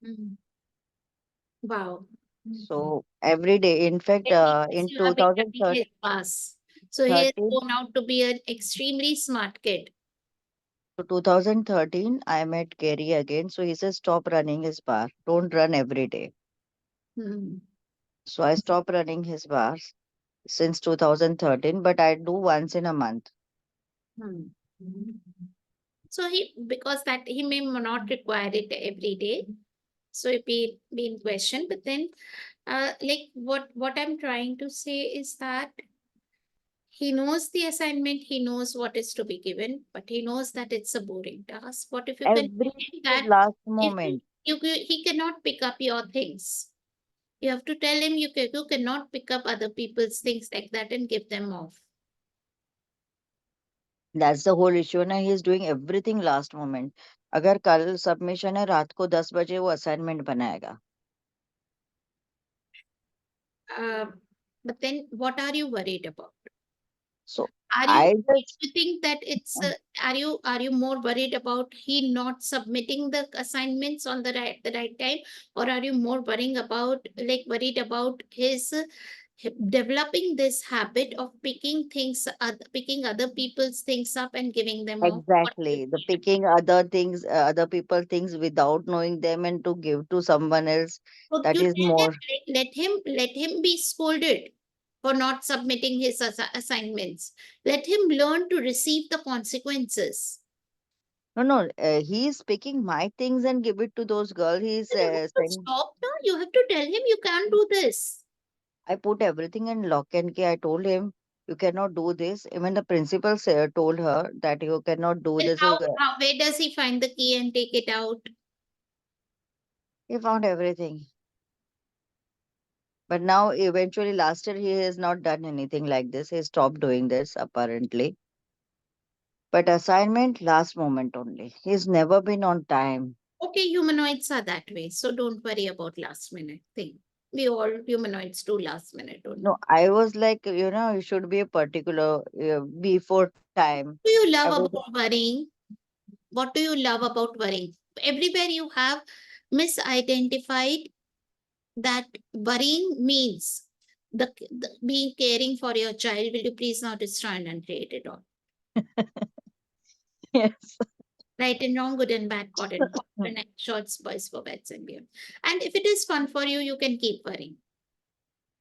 Mhm. Wow. Mhm. So every day, in fact, At least in you have been running 2013, his class. So he has grown out to be an extremely smart kid. to 2013, I met Gary again. So he says, stop running his bar. Don't run every day. Hmm. So I stopped running his bars since 2013, but I do once in a month. Hmm. So he, because that he may not require it every day, so it be in question. But then like what I'm trying to say is that he knows the assignment, he knows what is to be given, but he knows that it's a boring task. What if you can tell Everything him is that last if moment. he cannot pick up your things, you have to tell him you cannot pick up other people's things like that and give them off. That's the whole issue ना. He is doing everything last moment. अगर कल submission है रात को 10 बजे वो assignment बनाएगा. uh, but then what are you worried about? So Are you, I just do you think that it's are you more worried about he not submitting the assignments on the right time, or are you more worrying about, like, worried about his developing this habit of picking things, picking other people's things up and giving them off? What do you exactly the feel? picking other things, other people things without knowing them and to give to someone else. So That you is tell him, more. let him be scolded for not submitting his assignments. Let him learn to receive the consequences. No, no. He is picking my things and give it to those girls. He's You have to saying, stop now. You have to tell him you can't do this. I put everything in lock and key. I told him, you cannot do this. Even the principal told her that you cannot do Then this. how where does he find the key and take it out? He found everything. But now, eventually, last year, he has not done anything like this. He stopped doing this, apparently. But assignment, last moment only. He's never been on time. Okay, humanoids are that way, so don't worry about last minute thing. We all humanoids do last minute only. No, I was like, you should be a particular before time. What do you love Every, about worrying? What do you love about worrying? Everywhere you have misidentified that worrying means the being caring for your child. Will you please not destroy and create it all? yes. Right and wrong, good and bad, caught and caught, and shorts, boys for beds and beyond. And if it is fun for you, you can keep worrying.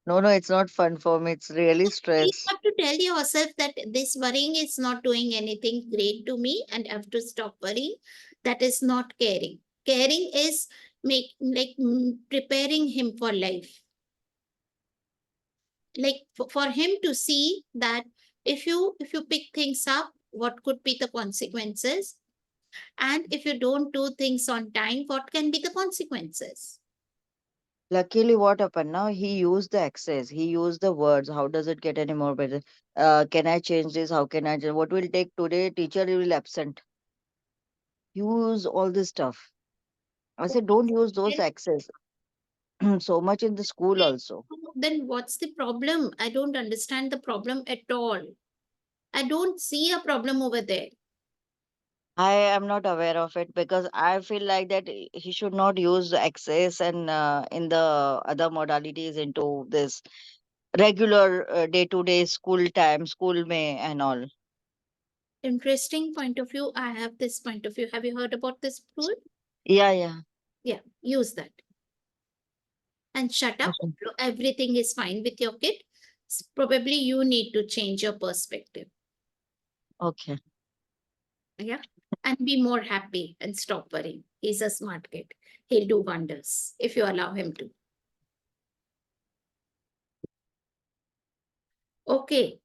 No, no, it's not fun for me. It's really You stress. have to tell yourself that this worrying is not doing anything great to me and I have to stop worrying. That is not caring. Caring is preparing him for life. Like for him to see that if you pick things up, what could be the consequences? And if you don't do things on time, what can be the consequences? Luckily, what happened now? He used the access. He used the words. How does it get any more better? Can I change this? How can I change? What will take today? Teacher will absent. Use all this stuff. I said, Okay, don't so use those then access. so much in the school also. Then what's the problem? I don't understand the problem at all. I don't see a problem over there. I am not aware of it because I feel like that he should not use access and in the other modalities into this regular day-to-day school time, school may and all. Interesting point of view. I have this point of view. Have you heard about this rule? Yeah, yeah. Yeah, use that. And shut up. Okay. Everything is fine with your kid. Probably you need to change your perspective. Okay. Yeah. And be more happy and stop worrying. He's a smart kid. He'll do wonders if you allow him to. Okay.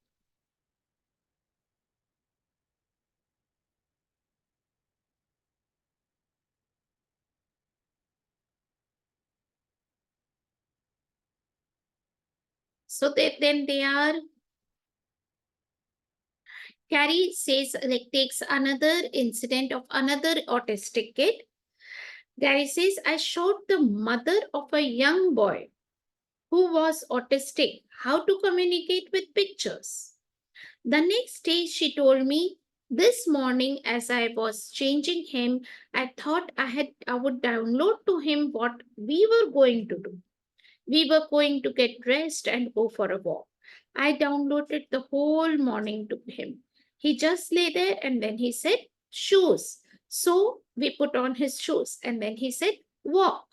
So then they are. Carrie says, like, takes another incident of another autistic kid. Gary says, I showed the mother of a young boy who was autistic how to communicate with pictures. The next day, she told me, this morning, as I was changing him, I thought I would download to him what we were going to do. We were going to get dressed and go for a walk. I downloaded the whole morning to him. He just lay there and then he said, shoes. So we put on his shoes and then he said, walk.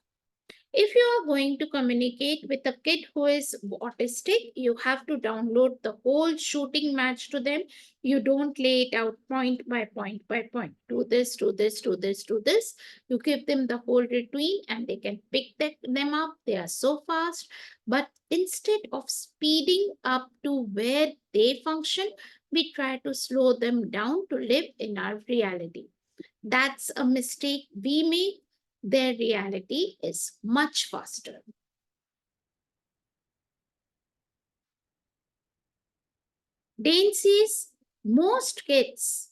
If you are going to communicate with a kid who is autistic, you have to download the whole shooting match to them. You don't lay it out point by point by point. Do this, do this, do this, do this. You give them the whole routine and they can pick them up. They are so fast. But instead of speeding up to where they function, we try to slow them down to live in our reality. That's a mistake we make. Their reality is much faster. Dane says most kids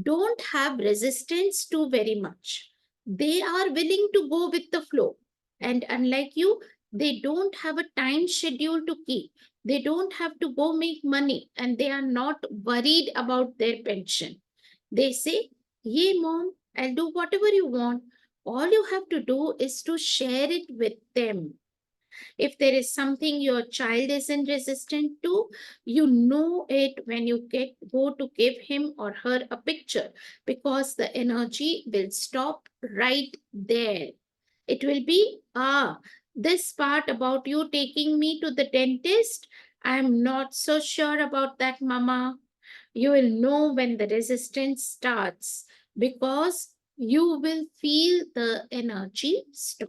don't have resistance to very much. They are willing to go with the flow. And unlike you, they don't have a time schedule to keep. They don't have to go make money and they are not worried about their pension. They say, Yay, mom, I'll do whatever you want. All you have to do is to share it with them. If there is something your child isn't resistant to, you know it when you go to give him or her a picture because the energy will stop right there. It will be, this part about you taking me to the dentist, I'm not so sure about that, mama. You will know when the resistance starts because you will feel the energy stop.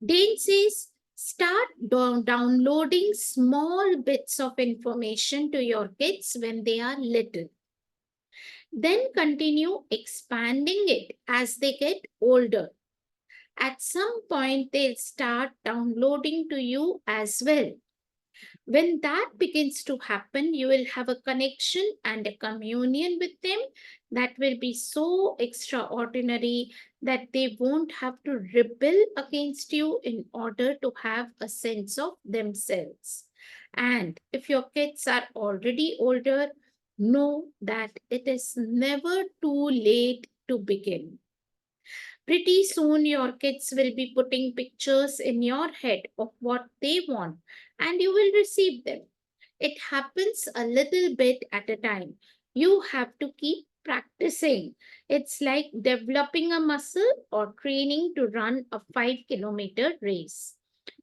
Dane says, start downloading small bits of information to your kids when they are little. Then continue expanding it as they get older. At some point, they'll start downloading to you as well. When that begins to happen, you will have a connection and a communion with them that will be so extraordinary that they won't have to rebel against you in order to have a sense of themselves. And if your kids are already older, know that it is never too late to begin. Pretty soon, your kids will be putting pictures in your head of what they want, and you will receive them. It happens a little bit at a time. You have to keep practicing. It's like developing a muscle or training to run a 5 kilometer race.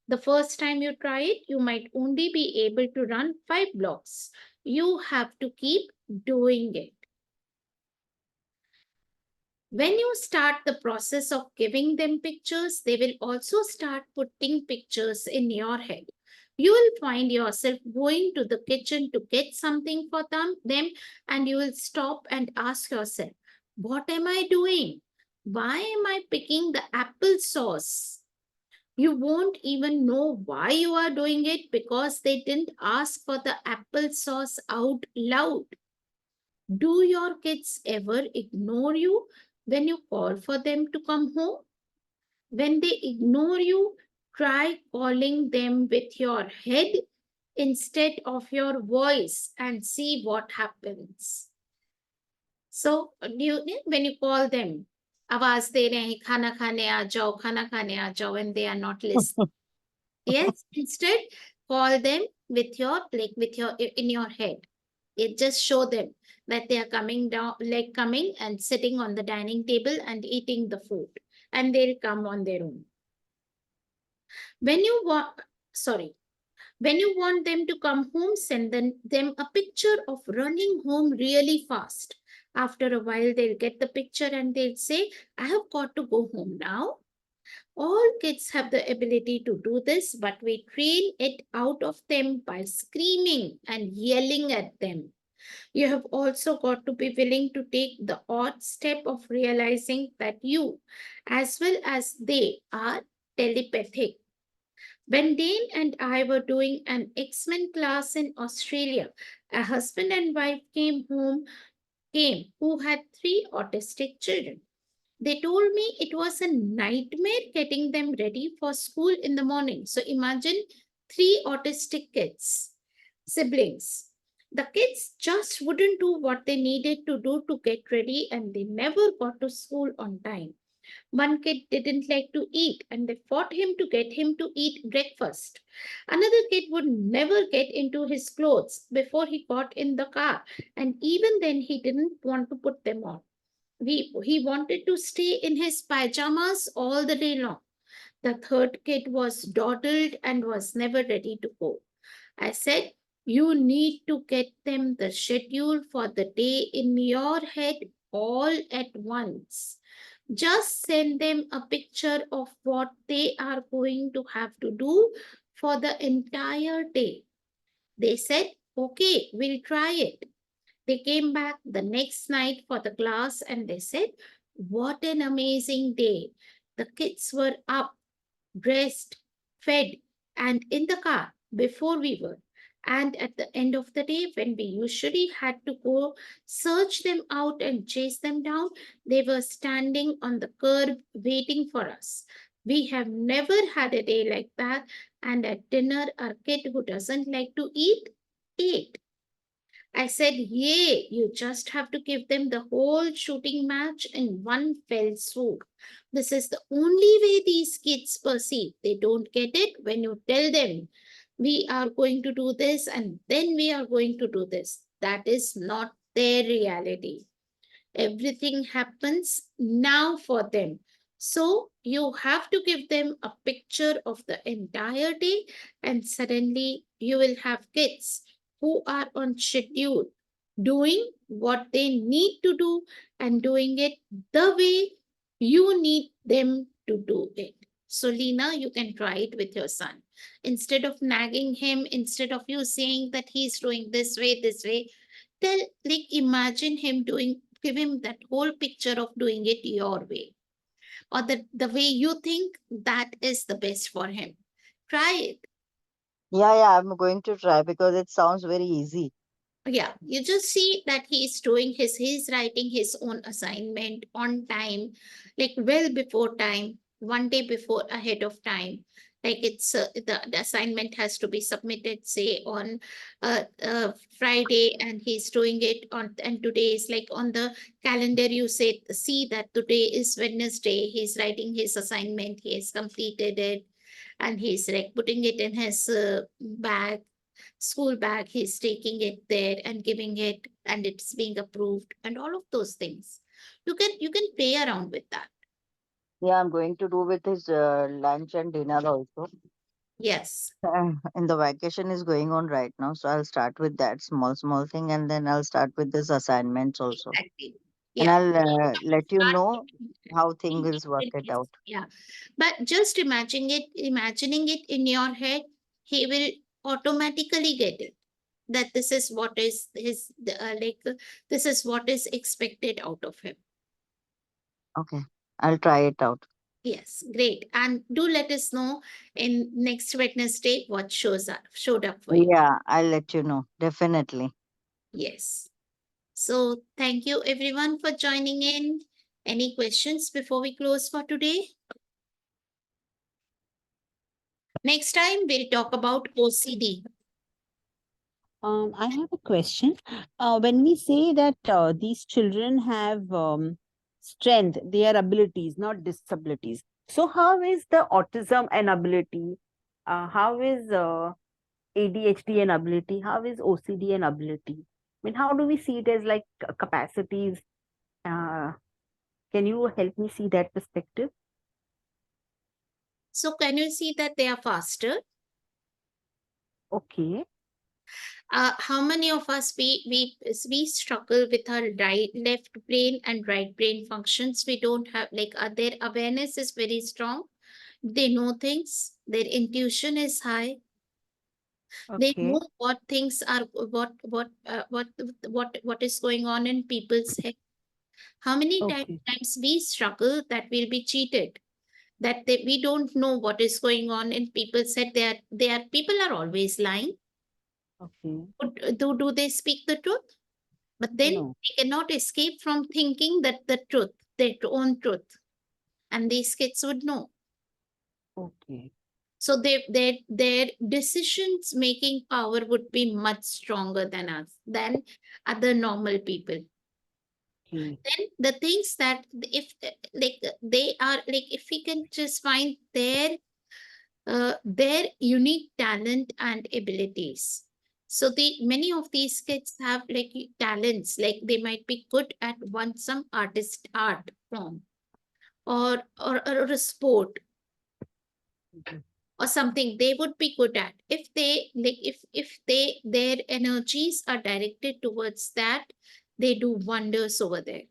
The first time you try it, you might only be able to run 5 blocks. You have to keep doing it. When you start the process of giving them pictures, they will also start putting pictures in your head. You will find yourself going to the kitchen to get something for them, and you will stop and ask yourself, what am I doing? Why am I picking the applesauce? You won't even know why you are doing it because they didn't ask for the applesauce out loud. Do your kids ever ignore you when you call for them to come home? When they ignore you, try calling them with your head instead of your voice and see what happens. So, when you call them, आवाज दे रहे हैं खाना खाने आ जाओ and they are not listening. Yes, instead call them with your in your head. It just show them that they are coming down, like coming and sitting on the dining table and eating the food, and they'll come on their own. When you want, sorry, when you want them to come home, send them a picture of running home really fast. After a while, they'll get the picture and they'll say, I have got to go home now. All kids have the ability to do this, but we train it out of them by screaming and yelling at them. You have also got to be willing to take the odd step of realizing that you, as well as they, are telepathic. When Dane and I were doing an X-Men class in Australia, a husband and wife came who had three autistic children. They told me it was a nightmare getting them ready for school in the morning. So imagine three autistic kids, siblings. The kids just wouldn't do what they needed to do to get ready and they never got to school on time. One kid didn't like to eat and they fought him to get him to eat breakfast. Another kid would never get into his clothes before he got in the car, and even then he didn't want to put them on. He wanted to stay in his pajamas all the day long. The third kid was dawdled and was never ready to go. I said, you need to get them the schedule for the day in your head all at once. Just send them a picture of what they are going to have to do for the entire day. They said, okay, we'll try it. They came back the next night for the class and they said, what an amazing day. The kids were up, dressed, fed, and in the car before we were. And at the end of the day, when we usually had to go search them out and chase them down, they were standing on the curb waiting for us. We have never had a day like that. And at dinner, our kid who doesn't like to eat ate. I said, yay, you just have to give them the whole shooting match in one fell swoop. This is the only way these kids perceive. They don't get it when you tell them, we are going to do this and then we are going to do this. That is not their reality. Everything happens now for them. So you have to give them a picture of the entire day, and suddenly you will have kids who are on schedule, doing what they need to do and doing it the way you need them to do it. So, Lena, you can try it with your son. Instead of nagging him, instead of you saying that he's doing this way, tell, like, imagine him doing, give him that whole picture of doing it your way or the way you think that is the best for him. Try it. Yeah, yeah, I'm going to try because it sounds very easy. Yeah, you just see that he's writing his own assignment on time, like well before time, one day before ahead of time. Like the assignment has to be submitted say on Friday and he's doing it on, and today is like on the calendar you say see that today is Wednesday, he's writing his assignment, he has completed it, and he's like putting it in his bag, school bag, he's taking it there and giving it and it's being approved and all of those things. You can play around with that. Yeah, I'm going to do with his lunch and dinner also. Yes, And the vacation is going on right now, so I'll start with that small thing, and then I'll start with this assignments also, exactly. and Yeah. I'll let you Start know how things thinking is work it it is- out. yeah, but just imagining it in your head, he will automatically get it that this is what is his this is what is expected out of him. Okay, I'll try it out. Yes, great. And do let us know in next Wednesday what showed up for you. Yeah, I'll let you know. Definitely. Yes. So thank you everyone for joining in. Any questions before we close for today? Next time we'll talk about OCD. I have a question. When we say that these children have strength, their abilities, not disabilities. So, how is the autism an ability? How is ADHD an ability? How is OCD an ability? I mean, how do we see it as like capacities? Uh, can you help me see that perspective? So can you see that they are faster? Okay, How many of us we struggle with our right left brain and right brain functions? We don't have like their awareness is very strong. They know things. Their intuition is high. They okay, know what things are what is going on in people's head. How many okay, times we struggle that we'll be cheated, that we don't know what is going on in people's head. They are people are always lying. okay. Do they speak the truth? But then No, they cannot escape from thinking that the truth, their own truth, and these kids would know. okay, So their decisions making power would be much stronger than us, than other normal people. okay, Then the things that if like they are like if we can just find their unique talent and abilities. So the many of these kids have like talents, like they might be good at one some artist art form, or a sport okay, or something they would be good at. If they like if they their energies are directed towards that, they do wonders over there.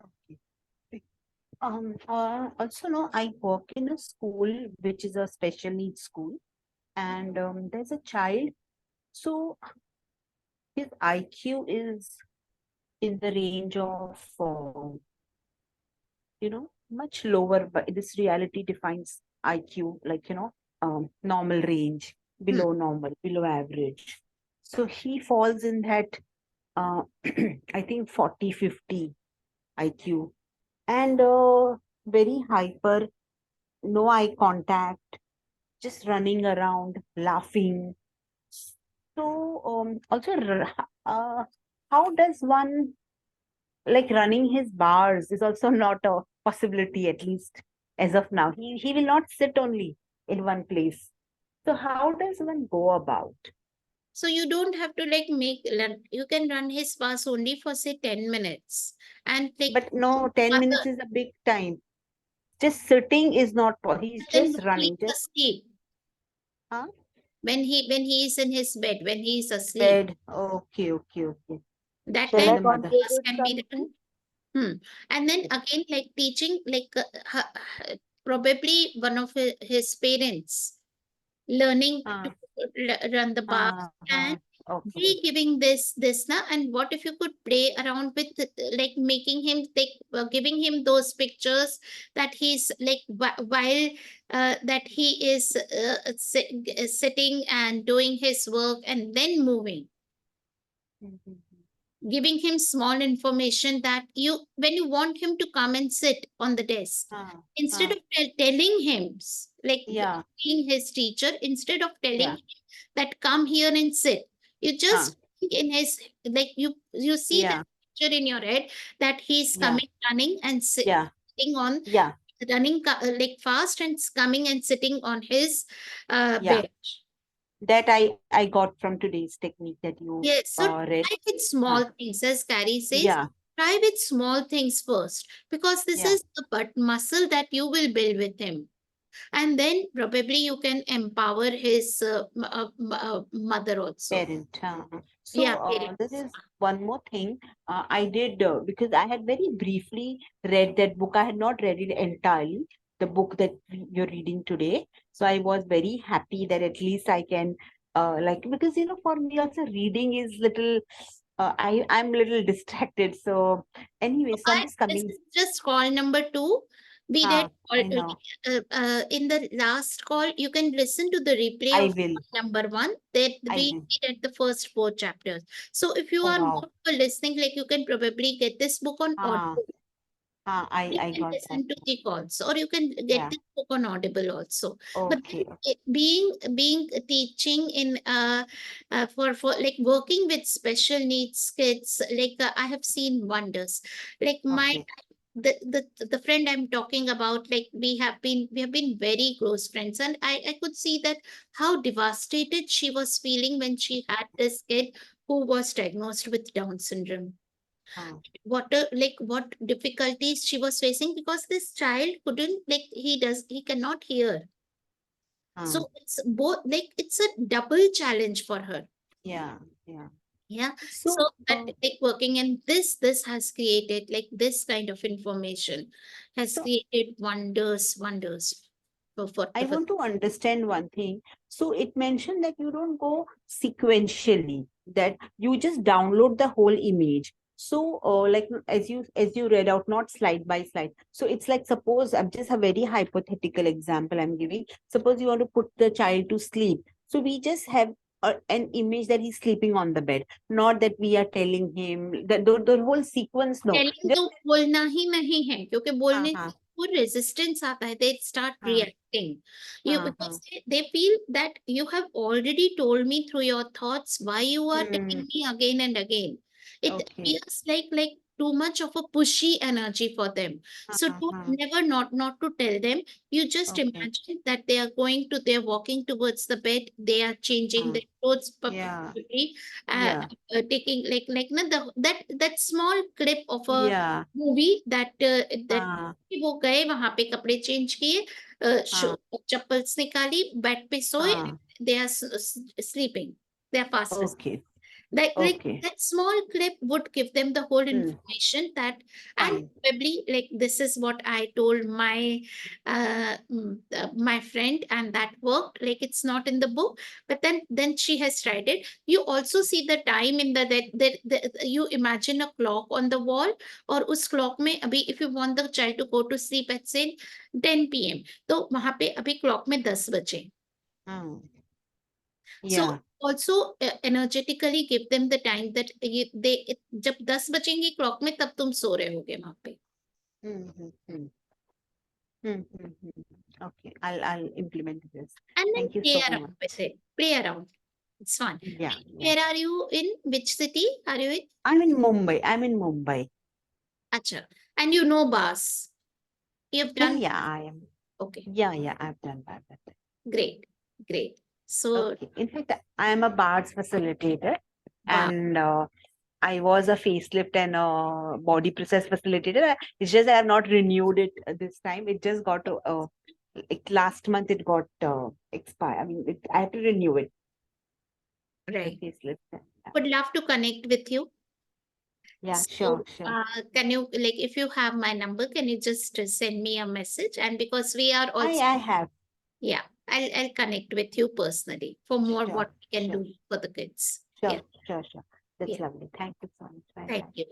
okay. Also, no, I work in a school which is a special needs school, and there's a child. So his IQ is in the range of, much lower. But this reality defines IQ like, normal range, Hmm. below normal, below average. So he falls in that, uh, I think 40, 50 IQ, and very hyper, no eye contact, just running around, laughing. So, also, how does one, like, running his bars is also not a possibility, at least as of now. He will not sit only in one place. So, how does one go about? So you don't have to like you can run his fast only for say 10 minutes. And like But no, 10 minutes other, is a big time. Just sitting is not, he's then just when running, he's just, asleep, huh? when he is in his bed, when he is asleep, Bed. Okay, okay, okay. that Shall time When I the mother. task contribute can be something? done. Hmm. And then again, like teaching, like probably one of his parents learning to Ah, run the bars and okay. be giving this now. And what if you could play around with like making him like giving him those pictures that he's like while that he is sitting and doing his work and then moving, Mhm. giving him small information that you when you want him to come and sit on the desk, Ah, instead ah, of telling him like yeah, being his teacher, instead of telling yeah, him that come here and sit, you ah, just think in his like you see that yeah, picture in your head that he's yeah, coming running and yeah, sitting on yeah, running like fast and coming and sitting on his yeah. bed. That I got from today's technique that you Yes, so read. try with Ah, small things, as Gary says. yeah, Try with small things first, because this yeah. is the but muscle that you will build with him. And then probably you can empower his mother also. Parent. So Yeah, this parents. is one more thing I did, because I had very briefly read that book. I had not read it entirely, the book that you're reading today. So I was very happy that at least I can, like, because for me also reading is little, I'm little distracted. So anyway, so I'm Why? just This coming. is just call number two. We read all, I know. in the last call. You can listen to the replay I of will. number one. That I we will. read the first four chapters. So if you Oh are wow. not listening, like you can probably get this book on Ah, audio. You I can got that. listen to the calls, or you can get Yeah. this book on Audible also. But then Okay. being teaching in for like working with special needs kids, like I have seen wonders. Like my Okay. the friend I'm talking about, like we have been very close friends, and I could see that how devastated she was feeling when she had this kid who was diagnosed with Down syndrome. Ah, What difficulties she was facing, because this child couldn't, like he cannot hear. ah. So it's both, like it's a double challenge for her. Yeah. Yeah. Yeah. So So, that, like working in this has created, like this kind of information has so created wonders for I the want to understand one thing. So it mentioned that you don't go sequentially, that you just download the whole image. So, like as you read out, not slide by slide. So it's like, suppose I'm just a very hypothetical example I'm giving. Suppose you want to put the child to sleep. So we just have an image that he's sleeping on the bed, not that we are telling him that the whole sequence. No, telling just तो बोलना ही नहीं है, क्योंकि हाँ बोलने हाँ से वो रेजिस्टेंस आता है, they start हाँ reacting. You, हाँ because हाँ they feel that you have already told me through your thoughts, why you are hmm, telling me again and again. It okay feels like too much of a pushy energy for them. So हाँ to हाँ never not to tell them. You just okay imagine that they're walking towards the bed, they are changing हाँ their clothes yeah perfectly, uh, yeah taking like na, that small clip of a yeah movie that हाँ वो गए वहां पे, कपड़े change किए, हाँ चप्पल्स निकाली, बेड पे सोए, हाँ they are sleeping, they are fast asleep. okay Like okay that small clip would give them the whole hmm, information that, and fine probably like this is what I told my friend, and that worked. Like it's not in the book, but then she has tried it. You also see the time in that you imagine a clock on the wall, और उस clock में अभी if you want the child to go to sleep at say 10 p.m. तो वहां पे अभी clock में 10 बजे. hmm, So yeah also energetically give them the time that जब 10 बजेंगे क्लॉक में, तब तुम सो रहे होगे वहां पे. hmm, hmm, hmm, okay I'll implement this. And then Thank you play so around with much. it. Play around. It's fun. Yeah yeah Where are you in? Which city are you in? I'm in Mumbai. Acha. And you know Bas. You've Yeah done. yeah I am. Okay. Yeah I've done that. Great. Great. So Okay, in fact I am a BARS facilitator, wow. and I was a facelift and a body process facilitator. It's just that I've not renewed it this time. It just got like last month it got expired. I mean, I have to renew it. The Right. facelift. Yeah, Would love to connect with you. yeah, So, sure. can you, like, if you have my number, can you just send me a message? And because we are also, I have. yeah, I'll connect with you personally for more Sure, what we can sure, do for the kids. Yeah, sure. That's yeah. lovely. Thank you so much. Bye Thank bye. you.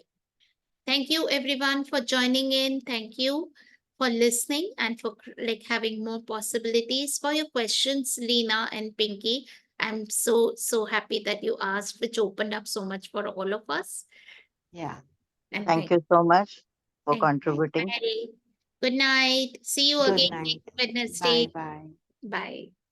Thank you everyone for joining in. Thank you for listening and for like having more possibilities for your questions, Lena and Pinky. I'm so happy that you asked, which opened up so much for all of us. Yeah. And Thank you so much for thank Thank contributing. Bye. Good night. See you you. Good again night. next Wednesday. Bye bye. Bye.